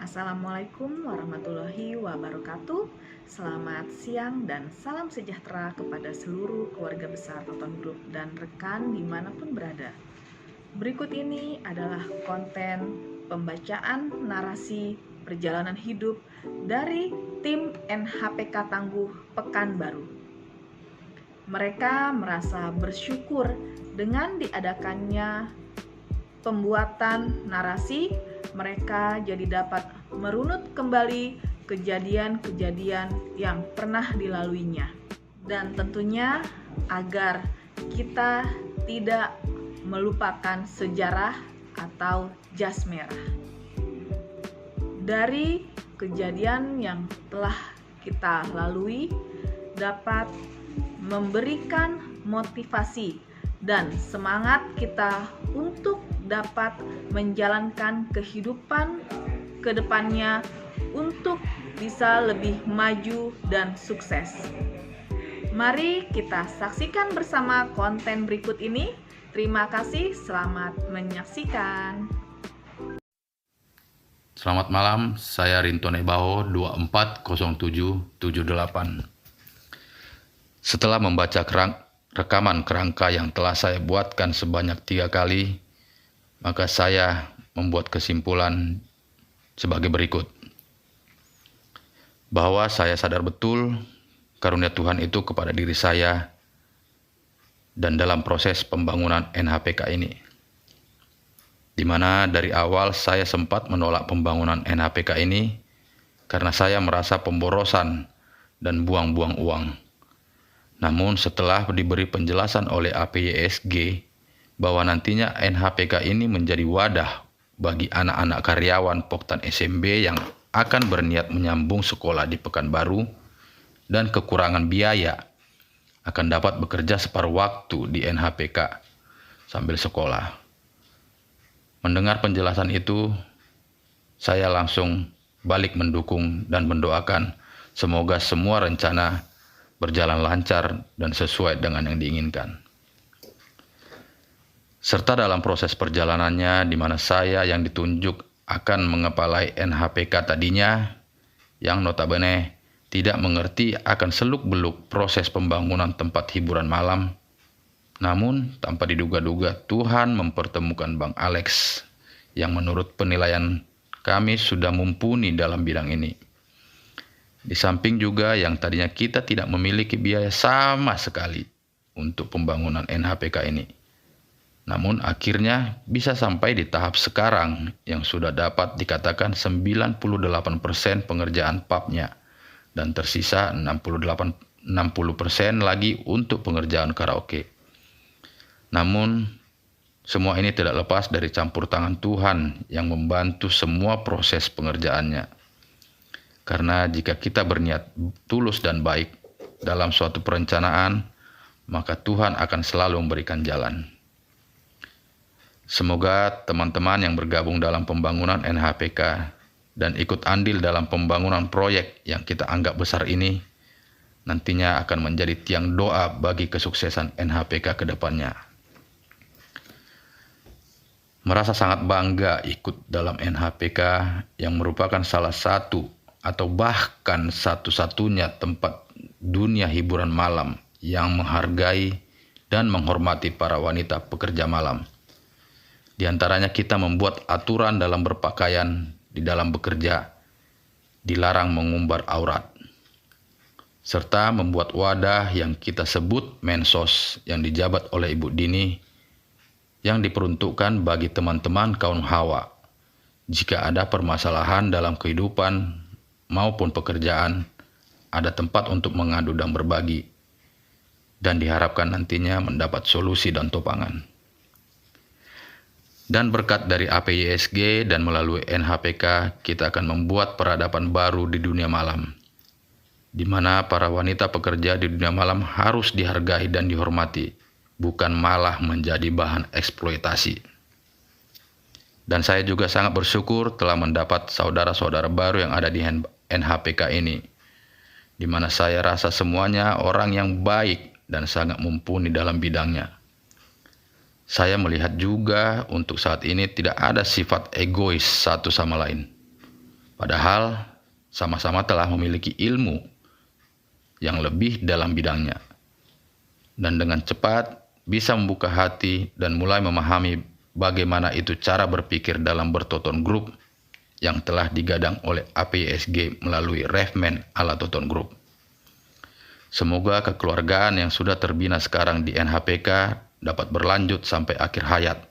Assalamualaikum warahmatullahi wabarakatuh. Selamat siang dan salam sejahtera kepada seluruh keluarga besar Tonton Group dan rekan dimanapun berada. Berikut ini adalah konten pembacaan narasi perjalanan hidup dari tim NHPK Tangguh Pekanbaru. Mereka merasa bersyukur dengan diadakannya pembuatan narasi. Mereka jadi dapat merunut kembali kejadian-kejadian yang pernah dilaluinya, dan tentunya agar kita tidak melupakan sejarah atau jas merah dari kejadian yang telah kita lalui, dapat memberikan motivasi dan semangat kita untuk dapat menjalankan kehidupan ke depannya untuk bisa lebih maju dan sukses. Mari kita saksikan bersama konten berikut ini. Terima kasih, selamat menyaksikan. Selamat malam, saya Rinto Nebaho 240778. Setelah membaca rekaman kerangka yang telah saya buatkan sebanyak 3 kali, maka saya membuat kesimpulan sebagai berikut. Bahwa saya sadar betul karunia Tuhan itu kepada diri saya dan dalam proses pembangunan NHPK ini. Di mana dari awal saya sempat menolak pembangunan NHPK ini karena saya merasa pemborosan dan buang-buang uang. Namun setelah diberi penjelasan oleh APYSG bahwa nantinya NHPK ini menjadi wadah bagi anak-anak karyawan Poktan SMB yang akan berniat menyambung sekolah di Pekanbaru dan kekurangan biaya akan dapat bekerja separuh waktu di NHPK sambil sekolah. Mendengar penjelasan itu, saya langsung balik mendukung dan mendoakan semoga semua rencana berjalan lancar dan sesuai dengan yang diinginkan. Serta dalam proses perjalanannya di mana saya yang ditunjuk akan mengepalai NHPK tadinya, yang notabene tidak mengerti akan seluk-beluk proses pembangunan tempat hiburan malam. Namun tanpa diduga-duga Tuhan mempertemukan Bang Alex yang menurut penilaian kami sudah mumpuni dalam bidang ini. Di samping juga yang tadinya kita tidak memiliki biaya sama sekali untuk pembangunan NHPK ini. Namun akhirnya bisa sampai di tahap sekarang yang sudah dapat dikatakan 98% pengerjaan pubnya dan tersisa 60% lagi untuk pengerjaan karaoke. Namun semua ini tidak lepas dari campur tangan Tuhan yang membantu semua proses pengerjaannya. Karena jika kita berniat tulus dan baik dalam suatu perencanaan, maka Tuhan akan selalu memberikan jalan. Semoga teman-teman yang bergabung dalam pembangunan NHPK dan ikut andil dalam pembangunan proyek yang kita anggap besar ini nantinya akan menjadi tiang doa bagi kesuksesan NHPK ke depannya. Merasa sangat bangga ikut dalam NHPK yang merupakan salah satu atau bahkan satu-satunya tempat dunia hiburan malam yang menghargai dan menghormati para wanita pekerja malam. Di antaranya kita membuat aturan dalam berpakaian, di dalam bekerja, dilarang mengumbar aurat. Serta membuat wadah yang kita sebut mensos yang dijabat oleh Ibu Dini, yang diperuntukkan bagi teman-teman kaum hawa. Jika ada permasalahan dalam kehidupan maupun pekerjaan, ada tempat untuk mengadu dan berbagi, dan diharapkan nantinya mendapat solusi dan topangan. Dan berkat dari APYSG dan melalui NHPK, kita akan membuat peradaban baru di dunia malam, di mana para wanita pekerja di dunia malam harus dihargai dan dihormati, bukan malah menjadi bahan eksploitasi. Dan saya juga sangat bersyukur telah mendapat saudara-saudara baru yang ada di NHPK ini, di mana saya rasa semuanya orang yang baik dan sangat mumpuni dalam bidangnya. Saya melihat juga untuk saat ini tidak ada sifat egois satu sama lain. Padahal sama-sama telah memiliki ilmu yang lebih dalam bidangnya, dan dengan cepat bisa membuka hati dan mulai memahami bagaimana itu cara berpikir dalam bertoton grup yang telah digadang oleh APSG melalui Refman ala Toton Group. Semoga kekeluargaan yang sudah terbina sekarang di NHPK dapat berlanjut sampai akhir hayat,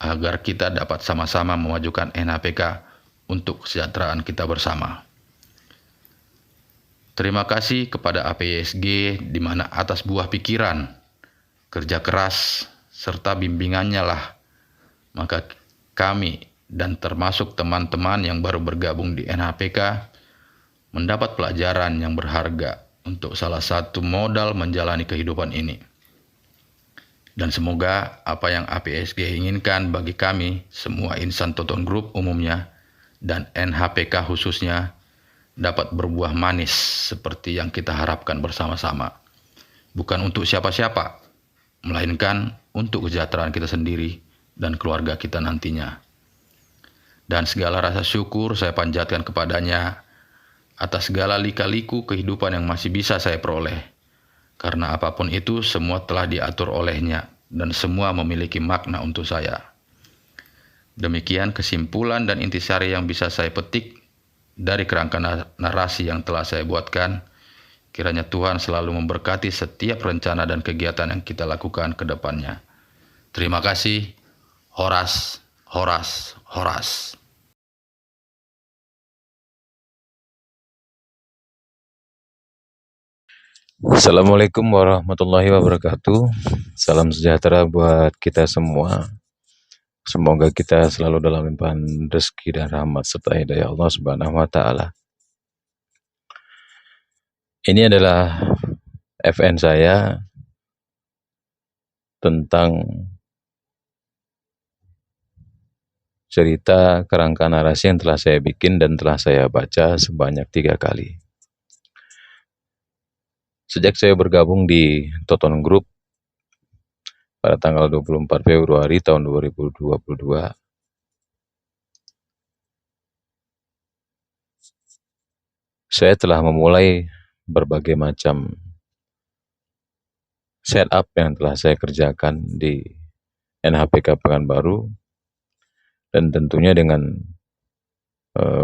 agar kita dapat sama-sama memajukan NHPK untuk kesejahteraan kita bersama. Terima kasih kepada APSG di mana atas buah pikiran, kerja keras, serta bimbingannya lah, maka kami dan termasuk teman-teman yang baru bergabung di NHPK mendapat pelajaran yang berharga untuk salah satu modal menjalani kehidupan ini. Dan semoga apa yang APSG inginkan bagi kami, semua insan Toton Group umumnya, dan NHPK khususnya, dapat berbuah manis seperti yang kita harapkan bersama-sama. Bukan untuk siapa-siapa, melainkan untuk kesejahteraan kita sendiri dan keluarga kita nantinya. Dan segala rasa syukur saya panjatkan kepadanya atas segala lika-liku kehidupan yang masih bisa saya peroleh. Karena apapun itu semua telah diatur olehnya dan semua memiliki makna untuk saya. Demikian kesimpulan dan intisari yang bisa saya petik dari kerangka narasi yang telah saya buatkan. Kiranya Tuhan selalu memberkati setiap rencana dan kegiatan yang kita lakukan ke depannya. Terima kasih. Horas, Horas, Horas. Assalamualaikum warahmatullahi wabarakatuh. Salam sejahtera buat kita semua. Semoga kita selalu dalam limpahan rezeki dan rahmat serta hidayah Allah Subhanahu wa taala. Ini adalah FN saya tentang cerita kerangka narasi yang telah saya bikin dan telah saya baca sebanyak 3 kali. Sejak saya bergabung di Toton Group pada tanggal 24 Februari tahun 2022, saya telah memulai berbagai macam setup yang telah saya kerjakan di NHPK Pekanbaru, dan tentunya dengan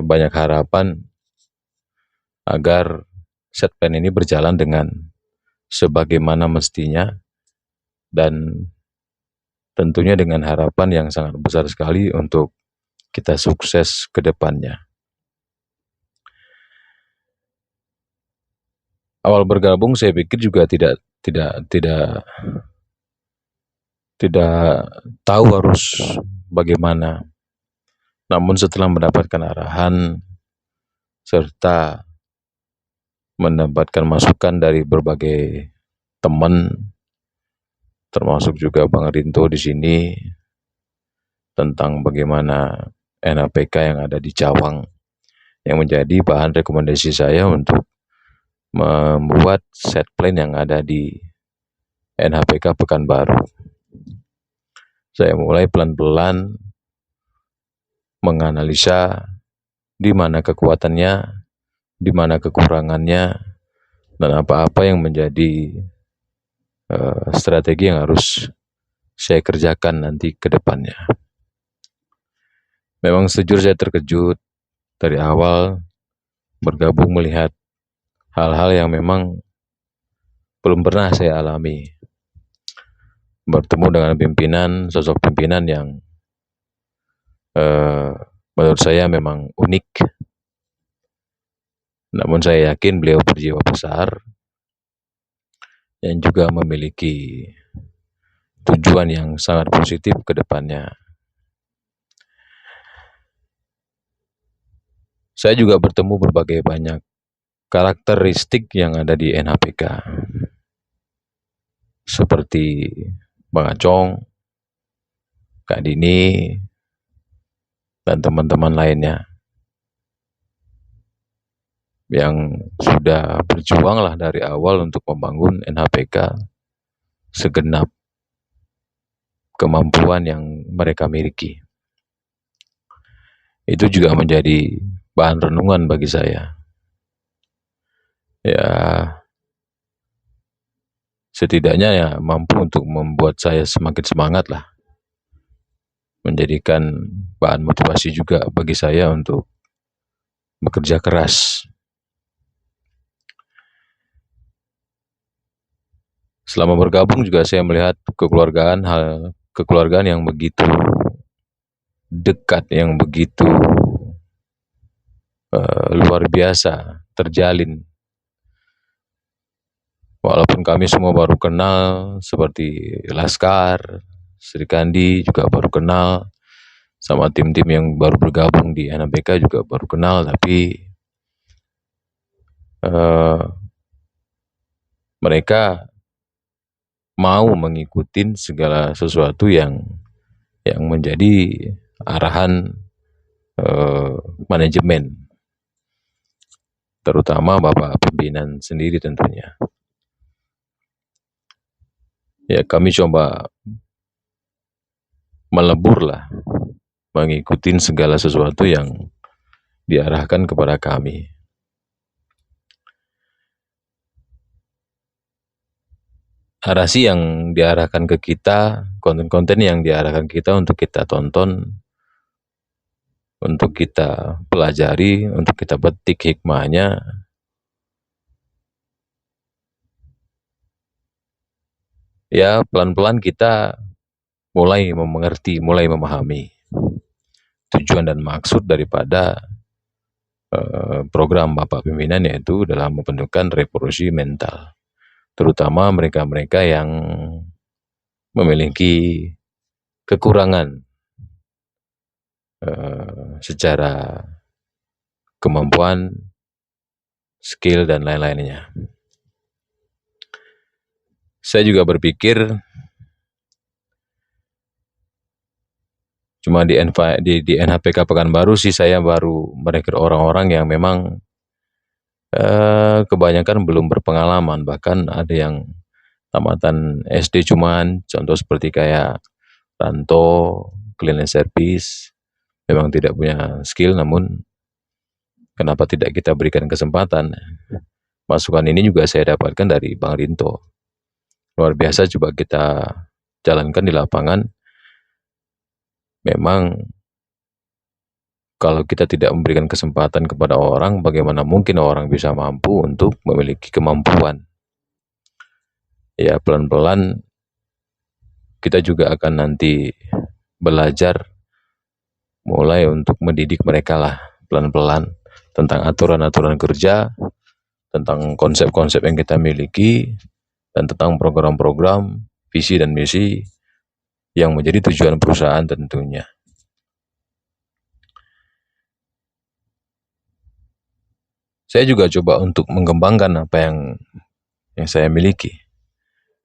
banyak harapan agar set plan ini berjalan dengan sebagaimana mestinya, dan tentunya dengan harapan yang sangat besar sekali untuk kita sukses ke depannya. Awal bergabung saya pikir juga tidak tahu harus bagaimana. Namun setelah mendapatkan arahan serta mendapatkan masukan dari berbagai teman, termasuk juga Bang Rinto di sini, tentang bagaimana NHPK yang ada di Cawang yang menjadi bahan rekomendasi saya untuk membuat set plan yang ada di NHPK Pekanbaru. Saya mulai pelan-pelan menganalisa di mana kekuatannya, di mana kekurangannya, dan apa-apa yang menjadi strategi yang harus saya kerjakan nanti ke depannya. Memang sejujurnya saya terkejut dari awal bergabung melihat hal-hal yang memang belum pernah saya alami. Bertemu dengan pimpinan, sosok pimpinan yang menurut saya memang unik. Namun saya yakin beliau berjiwa besar dan juga memiliki tujuan yang sangat positif ke depannya. Saya juga bertemu berbagai banyak karakteristik yang ada di NHPK, seperti Bang Acong, Kak Dini, dan teman-teman lainnya yang sudah berjuang lah dari awal untuk membangun NHPK segenap kemampuan yang mereka miliki. Itu juga menjadi bahan renungan bagi saya. Ya, setidaknya ya mampu untuk membuat saya semakin semangat lah, menjadikan bahan motivasi juga bagi saya untuk bekerja keras. Selama bergabung juga saya melihat kekeluargaan yang begitu dekat, yang begitu luar biasa terjalin. Walaupun kami semua baru kenal, seperti Laskar, Sri Kandi juga baru kenal, sama tim-tim yang baru bergabung di NHPK juga baru kenal, tapi mereka mau mengikuti segala sesuatu yang menjadi arahan manajemen, terutama Bapak pimpinan sendiri tentunya. Ya, kami coba melebur lah, mengikuti segala sesuatu yang diarahkan kepada kami. Narasi yang diarahkan ke kita, konten-konten yang diarahkan kita untuk kita tonton, untuk kita pelajari, untuk kita petik hikmahnya, ya pelan-pelan kita mulai mengerti, mulai memahami tujuan dan maksud daripada program Bapak Pimpinan, yaitu dalam membentukkan revolusi mental, terutama mereka-mereka yang memiliki kekurangan secara kemampuan, skill, dan lain-lainnya. Saya juga berpikir cuma di NHPK Pekanbaru sih saya baru merekrut orang-orang yang memang kebanyakan belum berpengalaman, bahkan ada yang tamatan SD cuman, contoh seperti kayak Ranto, cleaning service, memang tidak punya skill, namun kenapa tidak kita berikan kesempatan? Masukan ini juga saya dapatkan dari Bang Rinto. Luar biasa, coba kita jalankan di lapangan. Memang kalau kita tidak memberikan kesempatan kepada orang, bagaimana mungkin orang bisa mampu untuk memiliki kemampuan? Ya, pelan-pelan kita juga akan nanti belajar mulai untuk mendidik mereka lah, pelan-pelan, tentang aturan-aturan kerja, tentang konsep-konsep yang kita miliki, dan tentang program-program, visi dan misi yang menjadi tujuan perusahaan tentunya. Saya juga coba untuk mengembangkan apa yang saya miliki.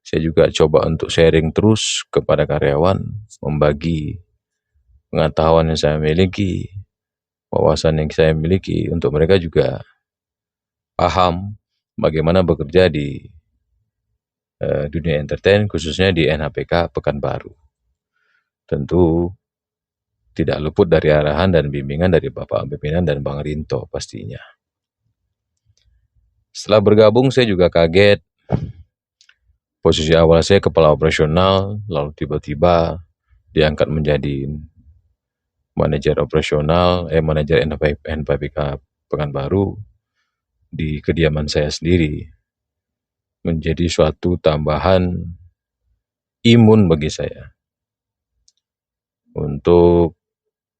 Saya juga coba untuk sharing terus kepada karyawan, membagi pengetahuan yang saya miliki, wawasan yang saya miliki, untuk mereka juga paham bagaimana bekerja di dunia entertain, khususnya di NHPK Pekanbaru. Tentu tidak luput dari arahan dan bimbingan dari Bapak Pimpinan dan Bang Rinto pastinya. Setelah bergabung saya juga kaget. Posisi awal saya kepala operasional, lalu tiba-tiba diangkat menjadi manajer operasional, manajer NHPK Pekanbaru di kediaman saya sendiri. Menjadi suatu tambahan imun bagi saya untuk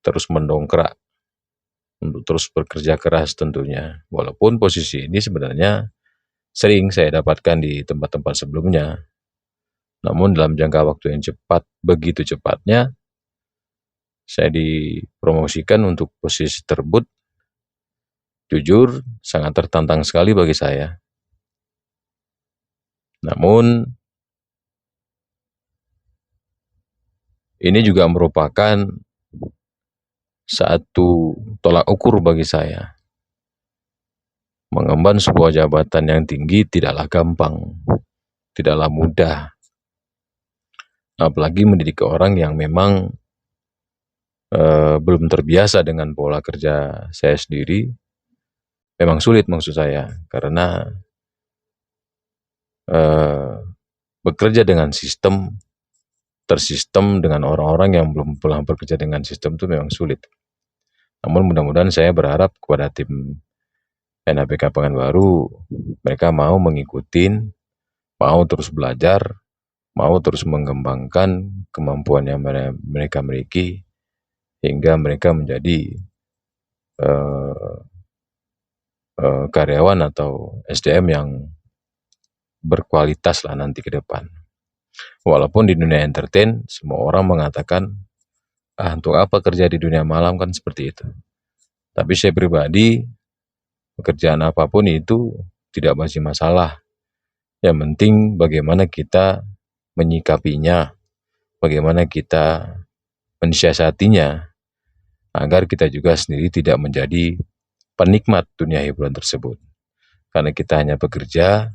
terus mendongkrak, untuk terus bekerja keras tentunya. Walaupun posisi ini sebenarnya sering saya dapatkan di tempat-tempat sebelumnya, namun dalam jangka waktu yang cepat, begitu cepatnya, saya dipromosikan untuk posisi tersebut. Jujur, sangat tertantang sekali bagi saya. Namun, ini juga merupakan satu tolak ukur bagi saya. Mengemban sebuah jabatan yang tinggi tidaklah gampang, tidaklah mudah. Apalagi mendidik orang yang memang belum terbiasa dengan pola kerja saya sendiri, memang sulit maksud saya, karena bekerja dengan tersistem dengan orang-orang yang belum pernah bekerja dengan sistem itu memang sulit. Namun mudah-mudahan saya berharap kepada tim NHPK Pekanbaru, mereka mau mengikuti, mau terus belajar, mau terus mengembangkan kemampuan yang mereka miliki, hingga mereka menjadi karyawan atau SDM yang berkualitas lah nanti ke depan. Walaupun di dunia entertain, semua orang mengatakan, untuk apa kerja di dunia malam, kan seperti itu. Tapi saya pribadi, pekerjaan apapun itu tidak masih masalah. Yang penting bagaimana kita menyikapinya, bagaimana kita mensiasatinya, agar kita juga sendiri tidak menjadi penikmat dunia hiburan tersebut. Karena kita hanya bekerja,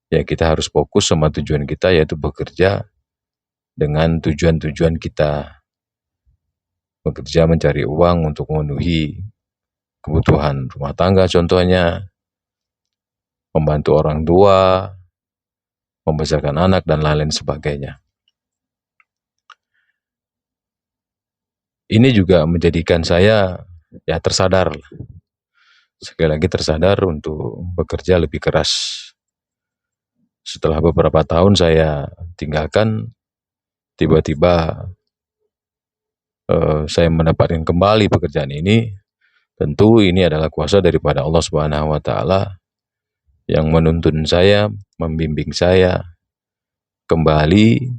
ya kita harus fokus sama tujuan kita, yaitu bekerja dengan tujuan-tujuan kita. Bekerja mencari uang untuk memenuhi kebutuhan rumah tangga contohnya, membantu orang tua, membesarkan anak, dan lain-lain sebagainya. Ini juga menjadikan saya tersadar, sekali lagi tersadar untuk bekerja lebih keras. Setelah beberapa tahun saya tinggalkan, tiba-tiba saya mendapatkan kembali pekerjaan ini. Tentu ini adalah kuasa daripada Allah Subhanahu wa Ta'ala yang menuntun saya, membimbing saya kembali,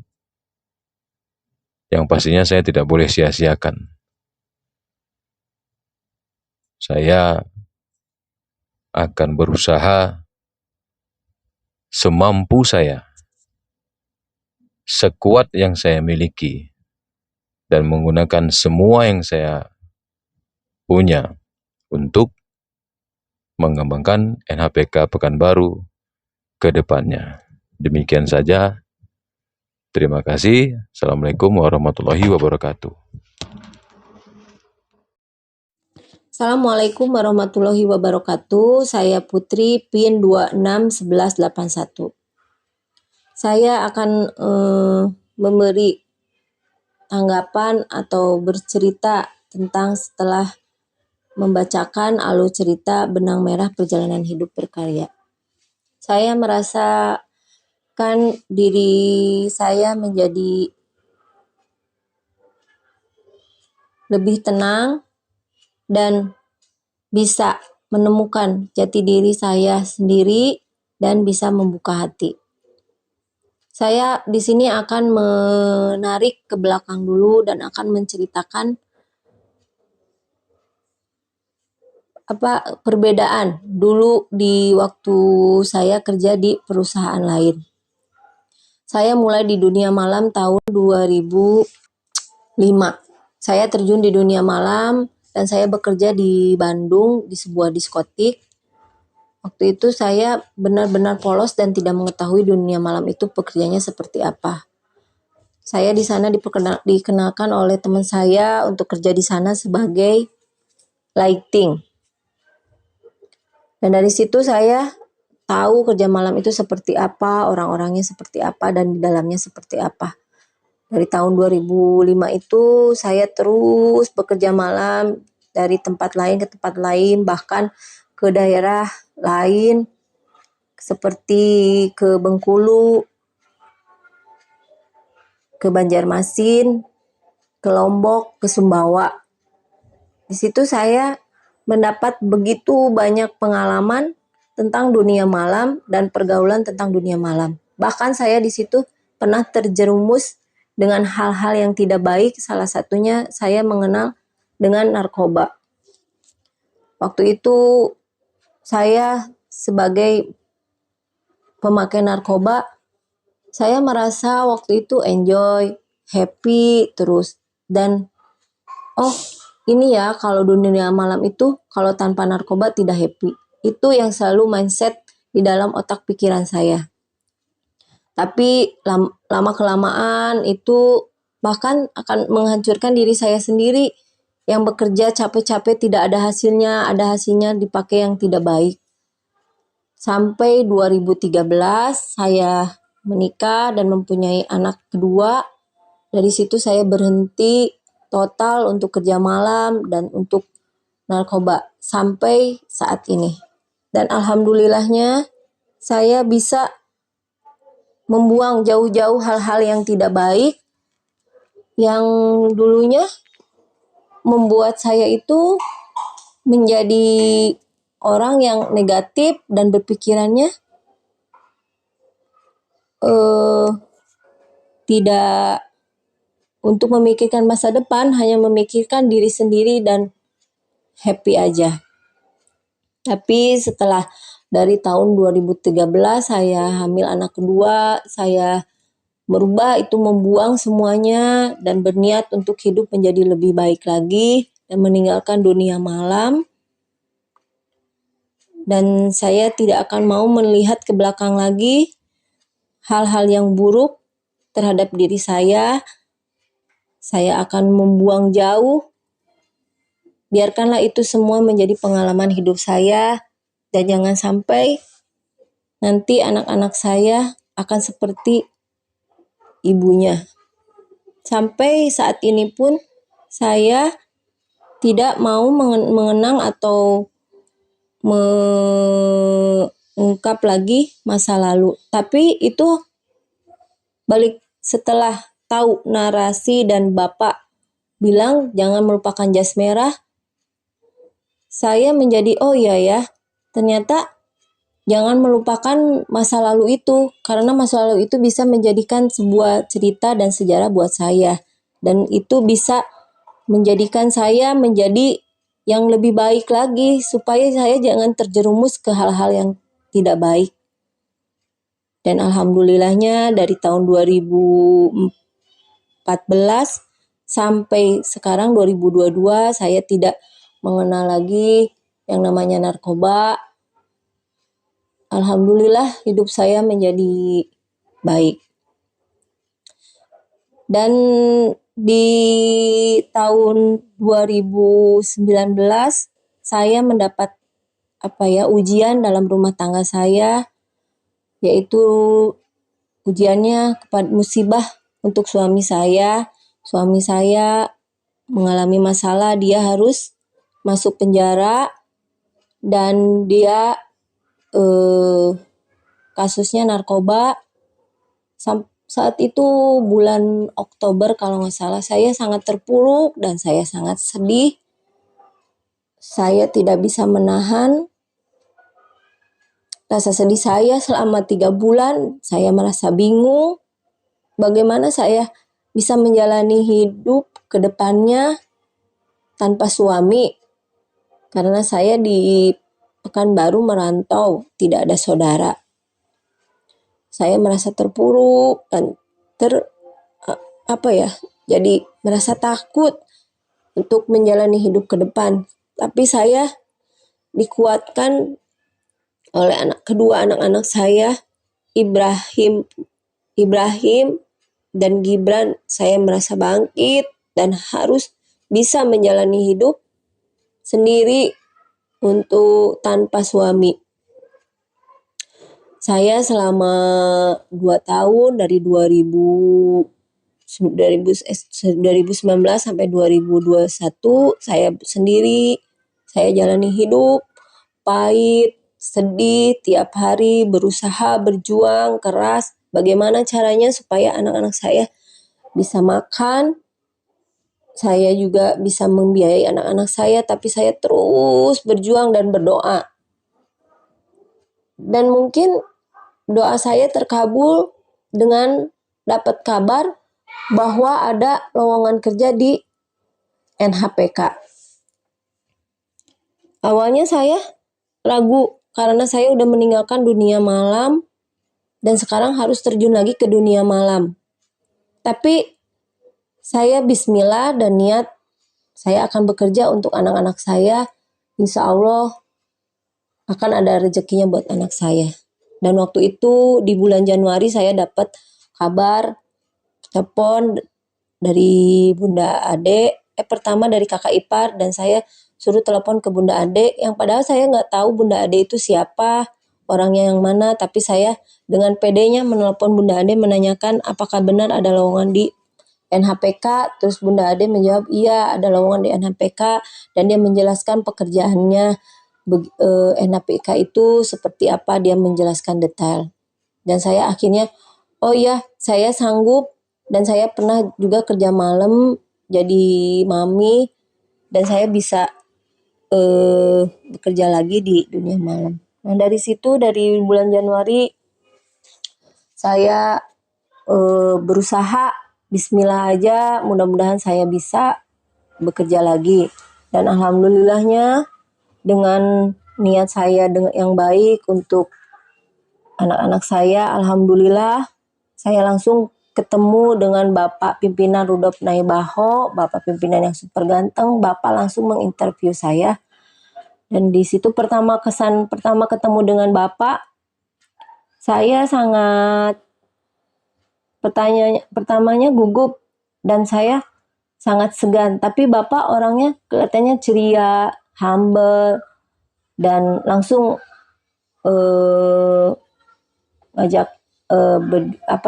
yang pastinya saya tidak boleh sia-siakan. Saya akan berusaha semampu saya, sekuat yang saya miliki, dan menggunakan semua yang saya punya untuk mengembangkan NHPK Pekanbaru ke depannya. Demikian saja. Terima kasih. Assalamualaikum warahmatullahi wabarakatuh. Assalamualaikum warahmatullahi wabarakatuh. Saya Putri, PIN 261181. Saya akan memberi tanggapan atau bercerita tentang setelah membacakan alur cerita Benang Merah Perjalanan Hidup Berkarya. Saya merasakan diri saya menjadi lebih tenang dan bisa menemukan jati diri saya sendiri dan bisa membuka hati. Saya di sini akan menarik ke belakang dulu dan akan menceritakan perbedaan dulu di waktu saya kerja di perusahaan lain. Saya mulai di dunia malam tahun 2005. Saya terjun di dunia malam dan saya bekerja di Bandung di sebuah diskotik. Waktu itu saya benar-benar polos dan tidak mengetahui dunia malam itu pekerjaannya seperti apa. Saya di sana dikenalkan oleh teman saya untuk kerja di sana sebagai lighting. Dan dari situ saya tahu kerja malam itu seperti apa, orang-orangnya seperti apa, dan di dalamnya seperti apa. Dari tahun 2005 itu saya terus bekerja malam dari tempat lain ke tempat lain, bahkan ke daerah lain seperti ke Bengkulu, ke Banjarmasin, ke Lombok, ke Sumbawa. Di situ saya mendapat begitu banyak pengalaman tentang dunia malam dan pergaulan tentang dunia malam. Bahkan saya di situ pernah terjerumus dengan hal-hal yang tidak baik, salah satunya saya mengenal dengan narkoba. Waktu itu saya sebagai pemakai narkoba, saya merasa waktu itu enjoy, happy terus. Dan ini ya kalau dunia malam itu kalau tanpa narkoba tidak happy. Itu yang selalu mindset di dalam otak pikiran saya. Tapi lama-kelamaan itu bahkan akan menghancurkan diri saya sendiri yang bekerja capek-capek tidak ada hasilnya dipakai yang tidak baik. Sampai 2013 saya menikah dan mempunyai anak kedua. Dari situ saya berhenti total untuk kerja malam dan untuk narkoba sampai saat ini. Dan alhamdulillahnya saya bisa membuang jauh-jauh hal-hal yang tidak baik yang dulunya membuat saya itu menjadi orang yang negatif dan berpikirannya tidak untuk memikirkan masa depan, hanya memikirkan diri sendiri dan happy aja. Tapi setelah dari tahun 2013 saya hamil anak kedua, saya merubah itu, membuang semuanya dan berniat untuk hidup menjadi lebih baik lagi dan meninggalkan dunia malam. Dan saya tidak akan mau melihat ke belakang lagi hal-hal yang buruk terhadap diri saya. Saya akan membuang jauh. Biarkanlah itu semua menjadi pengalaman hidup saya dan jangan sampai nanti anak-anak saya akan seperti ibunya. Sampai saat ini pun saya tidak mau mengenang atau mengungkap lagi masa lalu. Tapi itu balik setelah tahu narasi dan Bapak bilang jangan melupakan jas merah, saya menjadi oh iya ya, ternyata jangan melupakan masa lalu itu, karena masa lalu itu bisa menjadikan sebuah cerita dan sejarah buat saya. Dan itu bisa menjadikan saya menjadi yang lebih baik lagi, supaya saya jangan terjerumus ke hal-hal yang tidak baik. Dan alhamdulillahnya dari tahun 2014 sampai sekarang 2022 saya tidak mengenal lagi yang namanya narkoba. Alhamdulillah hidup saya menjadi baik. Dan di tahun 2019 saya mendapat ujian dalam rumah tangga saya, yaitu ujiannya kepada musibah untuk suami saya. Suami saya mengalami masalah, dia harus masuk penjara dan dia kasusnya narkoba. Saat itu bulan Oktober kalau nggak salah, saya sangat terpuruk dan saya sangat sedih. Saya tidak bisa menahan rasa sedih saya selama 3 bulan. Saya merasa bingung bagaimana saya bisa menjalani hidup ke depannya tanpa suami. Karena saya di Pekanbaru merantau, tidak ada saudara. Saya merasa terpuruk dan jadi merasa takut untuk menjalani hidup ke depan. Tapi saya dikuatkan oleh kedua anak-anak saya, Ibrahim dan Gibran. Saya merasa bangkit dan harus bisa menjalani hidup sendiri untuk tanpa suami. Saya selama 2 tahun dari 2019 sampai 2021 saya sendiri. Saya jalani hidup pahit, sedih, tiap hari berusaha, berjuang keras. Bagaimana caranya supaya anak-anak saya bisa makan, saya juga bisa membiayai anak-anak saya, tapi saya terus berjuang dan berdoa. Dan mungkin doa saya terkabul dengan dapat kabar bahwa ada lowongan kerja di NHPK. Awalnya saya ragu karena saya udah meninggalkan dunia malam dan sekarang harus terjun lagi ke dunia malam. Tapi saya bismillah dan niat saya akan bekerja untuk anak-anak saya. Insya Allah akan ada rezekinya buat anak saya. Dan waktu itu di bulan Januari saya dapat kabar, telepon dari Bunda Ade, pertama dari kakak ipar, dan saya suruh telepon ke Bunda Ade, yang padahal saya nggak tahu Bunda Ade itu siapa, orangnya yang mana, tapi saya dengan pedenya menelpon Bunda Ade menanyakan apakah benar ada lowongan di NHPK. Terus Bunda Ade menjawab iya ada lowongan di NHPK, dan dia menjelaskan pekerjaannya NHPK itu seperti apa, dia menjelaskan detail. Dan saya akhirnya, oh iya saya sanggup, dan saya pernah juga kerja malam jadi mami, dan saya bisa bekerja lagi di dunia malam. Nah dari situ, dari bulan Januari saya berusaha, bismillah aja, mudah-mudahan saya bisa bekerja lagi. Dan alhamdulillahnya dengan niat saya yang baik untuk anak-anak saya, alhamdulillah saya langsung ketemu dengan Bapak pimpinan Rudolf Naibaho, Bapak pimpinan yang super ganteng. Bapak langsung menginterview saya, dan di situ pertama ketemu dengan Bapak, saya sangat pertamanya gugup dan saya sangat segan. Tapi Bapak orangnya kelihatannya ceria, humble, dan langsung ngajak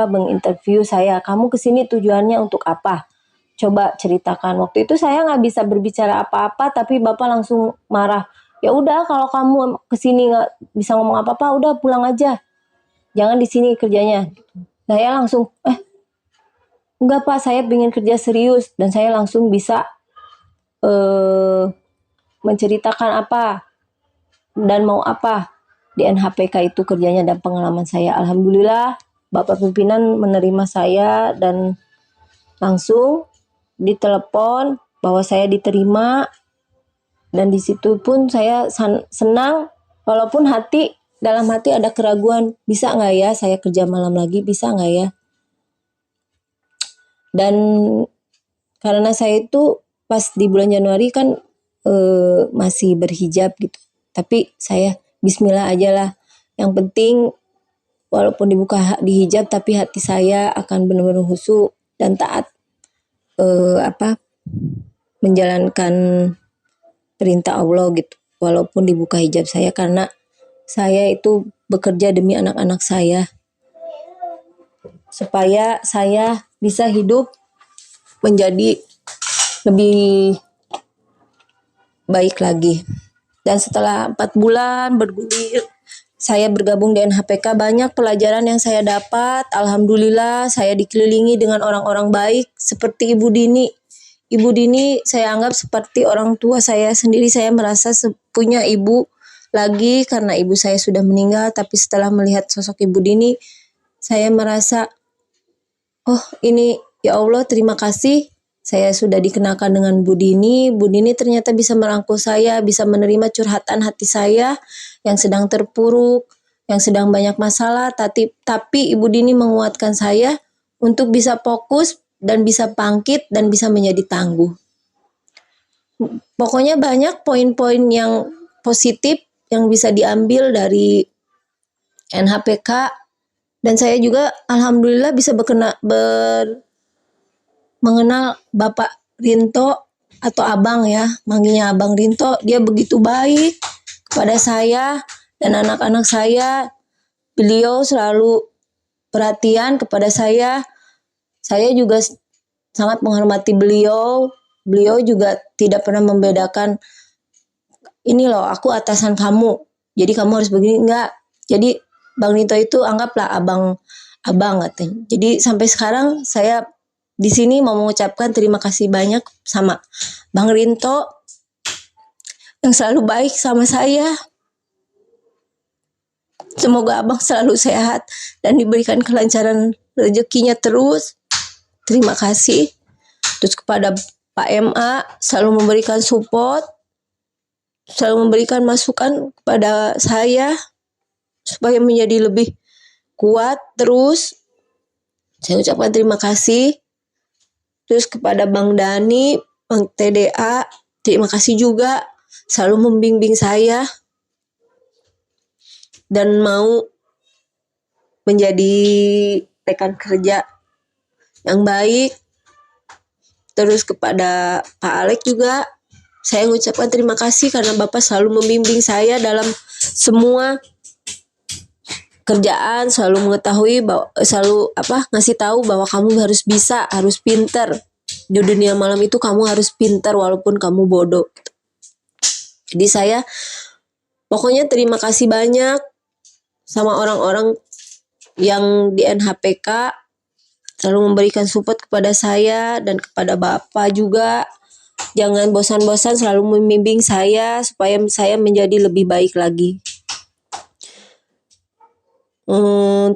menginterview saya. Kamu kesini tujuannya untuk apa? Coba ceritakan. Waktu itu saya nggak bisa berbicara apa-apa, tapi Bapak langsung marah. Ya udah, kalau kamu kesini nggak bisa ngomong apa-apa, udah pulang aja. Jangan di sini kerjanya. Saya langsung, enggak Pak, saya ingin kerja serius, dan saya langsung bisa menceritakan apa dan mau apa di NHPK itu kerjanya dan pengalaman saya. Alhamdulillah Bapak pimpinan menerima saya, dan langsung ditelepon bahwa saya diterima, dan di situ pun saya senang, walaupun dalam hati ada keraguan, bisa nggak ya saya kerja malam lagi, bisa nggak ya. Dan karena saya itu pas di bulan Januari kan masih berhijab gitu, tapi saya bismillah aja lah, yang penting walaupun dibuka di hijab tapi hati saya akan benar-benar khusyuk dan taat menjalankan perintah Allah gitu, walaupun dibuka hijab saya, karena saya itu bekerja demi anak-anak saya supaya saya bisa hidup menjadi lebih baik lagi. Dan setelah 4 bulan bergulir, saya bergabung di NHPK, banyak pelajaran yang saya dapat. Alhamdulillah saya dikelilingi dengan orang-orang baik seperti Ibu Dini. Ibu Dini saya anggap seperti orang tua saya sendiri. Saya merasa punya ibu lagi karena ibu saya sudah meninggal. Tapi setelah melihat sosok Ibu Dini, saya merasa, oh ini ya Allah, terima kasih. Saya sudah dikenalkan dengan Bu Dini. Bu Dini ternyata bisa merangkul saya, bisa menerima curhatan hati saya yang sedang terpuruk, yang sedang banyak masalah. Tapi Ibu Dini menguatkan saya untuk bisa fokus dan bisa bangkit dan bisa menjadi tangguh. Pokoknya banyak poin-poin yang positif yang bisa diambil dari NHPK, dan saya juga alhamdulillah bisa mengenal Bapak Rinto atau Abang ya, manggilnya Abang Rinto. Dia begitu baik kepada saya dan anak-anak saya. Beliau selalu perhatian kepada saya. Saya juga sangat menghormati beliau. Beliau juga tidak pernah membedakan, ini loh aku atasan kamu, jadi kamu harus begini, enggak. Jadi Bang Rinto itu anggaplah abang katanya. Jadi sampai sekarang saya di sini mau mengucapkan terima kasih banyak sama Bang Rinto yang selalu baik sama saya. Semoga abang selalu sehat dan diberikan kelancaran rezekinya terus. Terima kasih. Terus kepada Pak MA selalu memberikan support, selalu memberikan masukan kepada saya supaya menjadi lebih kuat terus. Saya ucapkan terima kasih. Terus kepada Bang Dani, Bang TDA, terima kasih juga selalu membimbing saya dan mau menjadi rekan kerja yang baik. Terus kepada Pak Alex juga saya mengucapkan terima kasih karena Bapak selalu membimbing saya dalam semua kerjaan, selalu mengetahui bahwa ngasih tahu bahwa kamu harus bisa, harus pinter. Di dunia malam itu kamu harus pinter walaupun kamu bodoh. Jadi saya pokoknya terima kasih banyak sama orang-orang yang di NHPK selalu memberikan support kepada saya dan kepada Bapak juga. Jangan bosan-bosan selalu membimbing saya supaya saya menjadi lebih baik lagi.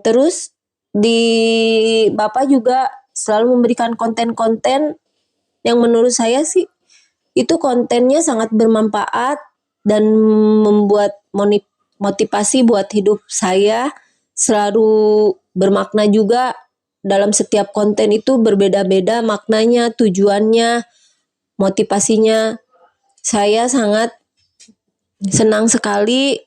Terus di Bapak juga selalu memberikan konten-konten yang menurut saya sih itu kontennya sangat bermanfaat dan membuat motivasi buat hidup saya, selalu bermakna juga. Dalam setiap konten itu berbeda-beda maknanya, tujuannya, motivasinya. Saya sangat senang sekali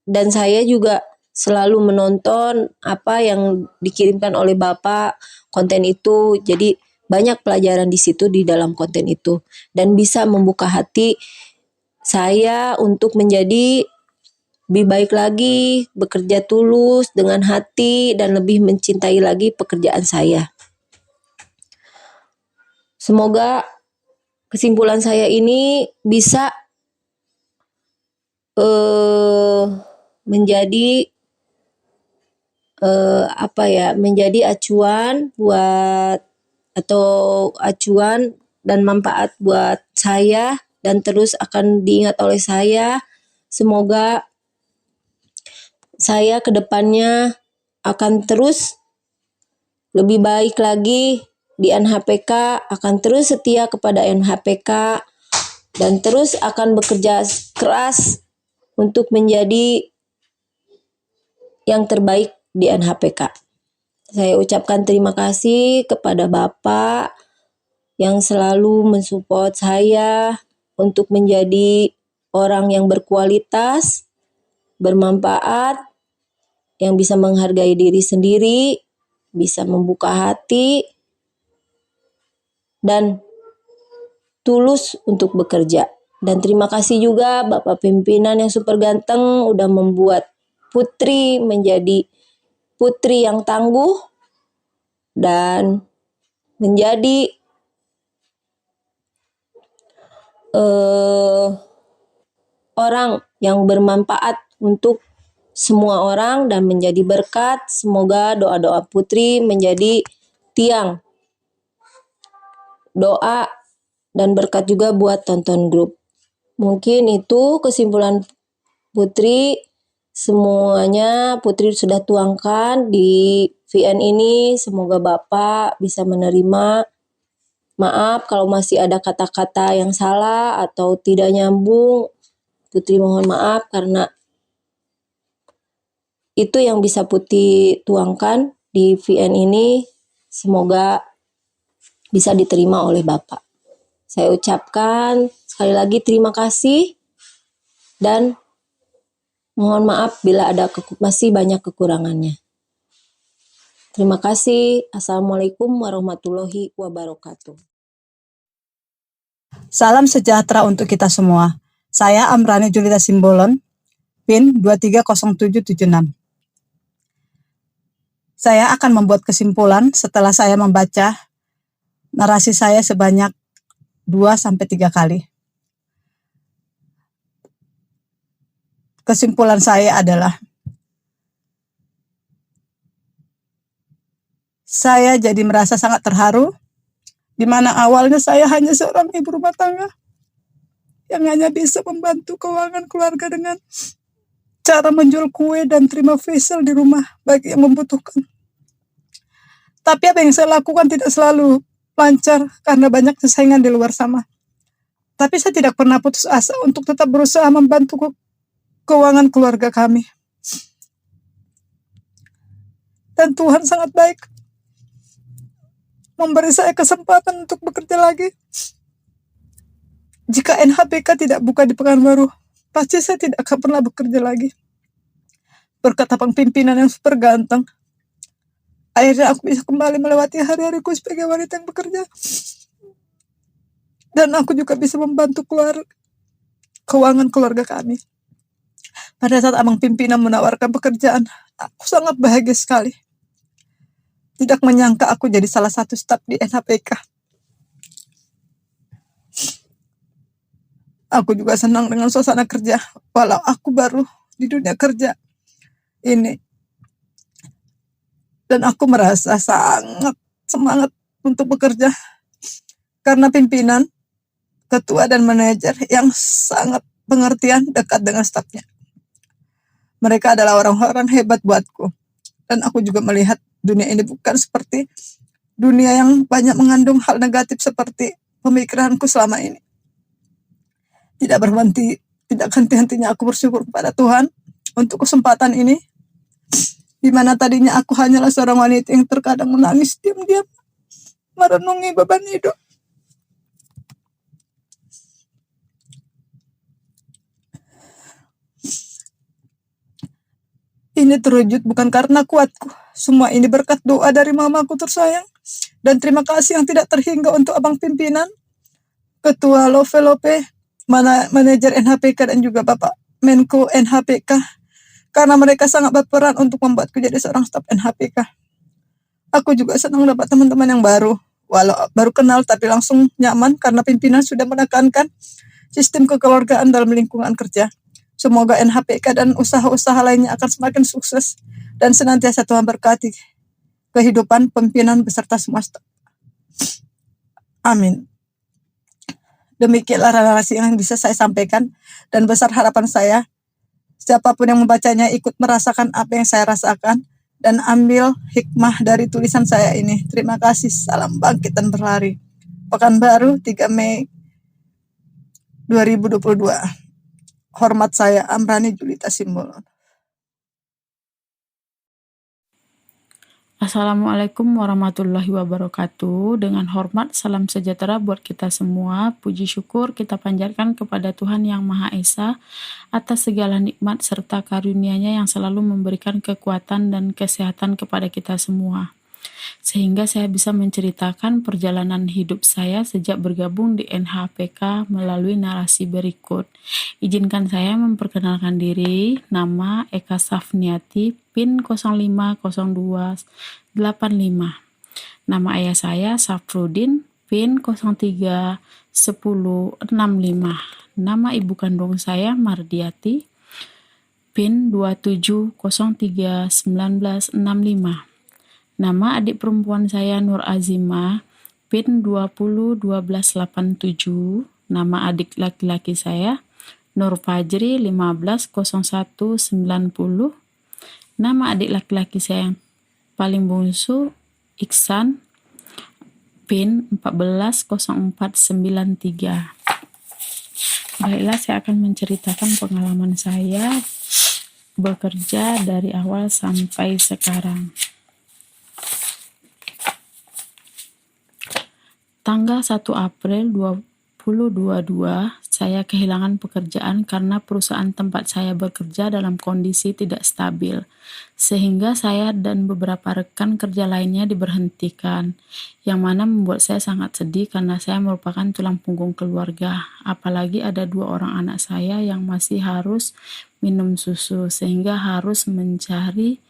dan saya juga selalu menonton apa yang dikirimkan oleh Bapak konten itu. Jadi banyak pelajaran di situ di dalam konten itu dan bisa membuka hati saya untuk menjadi lebih baik lagi, bekerja tulus dengan hati dan lebih mencintai lagi pekerjaan saya. Semoga kesimpulan saya ini bisa menjadi menjadi acuan dan manfaat buat saya dan terus akan diingat oleh saya. Semoga saya kedepannya akan terus lebih baik lagi di NHPK, akan terus setia kepada NHPK dan terus akan bekerja keras untuk menjadi yang terbaik di NHPK. Saya ucapkan terima kasih kepada Bapak yang selalu mensupport saya untuk menjadi orang yang berkualitas, bermanfaat, yang bisa menghargai diri sendiri, bisa membuka hati, dan tulus untuk bekerja. Dan terima kasih juga Bapak pimpinan yang super ganteng udah membuat Putri menjadi putri yang tangguh dan menjadi orang yang bermanfaat untuk semua orang dan menjadi berkat. Semoga doa-doa Putri menjadi tiang doa dan berkat juga buat Tonton Group. Mungkin itu kesimpulan Putri. Semuanya Putri sudah tuangkan di VN ini. Semoga Bapak bisa menerima. Maaf kalau masih ada kata-kata yang salah atau tidak nyambung. Putri mohon maaf karena itu yang bisa Putri tuangkan di VN ini. Semoga bisa diterima oleh Bapak. Saya ucapkan sekali lagi terima kasih dan mohon maaf bila ada masih banyak kekurangannya. Terima kasih. Assalamualaikum warahmatullahi wabarakatuh. Salam sejahtera untuk kita semua. Saya Amrani Julita Simbolon, PIN 230776. Saya akan membuat kesimpulan setelah saya membaca narasi saya sebanyak 2-3 kali. Kesimpulan saya adalah saya jadi merasa sangat terharu, di mana awalnya saya hanya seorang ibu rumah tangga yang hanya bisa membantu keuangan keluarga dengan cara menjual kue dan terima facial di rumah bagi yang membutuhkan. Tapi apa yang saya lakukan tidak selalu lancar karena banyak saingan di luar sana. Tapi saya tidak pernah putus asa untuk tetap berusaha membantu keuangan keluarga kami. Dan Tuhan sangat baik memberi saya kesempatan untuk bekerja lagi. Jika NHPK tidak buka di Pekanbaru, pasti saya tidak akan pernah bekerja lagi. Berkat abang pimpinan yang super ganteng, akhirnya aku bisa kembali melewati hari-hariku sebagai wanita yang bekerja. dan aku juga bisa membantu keuangan keluarga kami. Pada saat abang pimpinan menawarkan pekerjaan, aku sangat bahagia sekali. Tidak menyangka aku jadi salah satu staf di NHPK. Aku juga senang dengan suasana kerja, walau aku baru di dunia kerja ini. Dan aku merasa sangat semangat untuk bekerja karena pimpinan, ketua, dan manajer yang sangat pengertian dekat dengan stafnya. Mereka adalah orang-orang hebat buatku. Dan aku juga melihat dunia ini bukan seperti dunia yang banyak mengandung hal negatif seperti pemikiranku selama ini. Tidak henti-hentinya aku bersyukur kepada Tuhan untuk kesempatan ini, di mana tadinya aku hanyalah seorang wanita yang terkadang menangis diam-diam, merenungi beban hidup. Ini terwujud bukan karena kuatku. Semua ini berkat doa dari mamaku tersayang. Dan terima kasih yang tidak terhingga untuk abang pimpinan, ketua Lope, manajer NHPK, dan juga Bapak Menko NHPK. Karena mereka sangat berperan untuk membuatku jadi seorang staf NHPK. Aku juga senang dapat teman-teman yang baru. Walau baru kenal tapi langsung nyaman karena pimpinan sudah menekankan sistem kekeluargaan dalam lingkungan kerja. Semoga NHPK dan usaha-usaha lainnya akan semakin sukses dan senantiasa Tuhan berkati kehidupan pimpinan beserta semua staf. Amin. Demikianlah narasi yang bisa saya sampaikan dan besar harapan saya siapapun yang membacanya ikut merasakan apa yang saya rasakan dan ambil hikmah dari tulisan saya ini. Terima kasih. Salam bangkit dan berlari. Pekanbaru 3 Mei 2022. Hormat saya, Amrani Julita Simbolon. Assalamualaikum warahmatullahi wabarakatuh. Dengan hormat, salam sejahtera buat kita semua. Puji syukur kita panjatkan kepada Tuhan Yang Maha Esa atas segala nikmat serta karunia-Nya yang selalu memberikan kekuatan dan kesehatan kepada kita semua. Sehingga saya bisa menceritakan perjalanan hidup saya sejak bergabung di NHPK melalui narasi berikut. Izinkan saya memperkenalkan diri. Nama Eka Safniati, PIN 050285. Nama ayah saya Safrudin, PIN 031065. Nama ibu kandung saya Mardiati, PIN 27031965. Nama adik perempuan saya Nur Azima, PIN 201287. Nama adik laki-laki saya Nur Fajri 150190. Nama adik laki-laki saya yang paling bungsu Iksan, PIN 140493. Baiklah, saya akan menceritakan pengalaman saya bekerja dari awal sampai sekarang. Tanggal 1 April 2022, saya kehilangan pekerjaan karena perusahaan tempat saya bekerja dalam kondisi tidak stabil, sehingga saya dan beberapa rekan kerja lainnya diberhentikan, yang mana membuat saya sangat sedih karena saya merupakan tulang punggung keluarga, apalagi ada 2 orang anak saya yang masih harus minum susu, sehingga harus mencari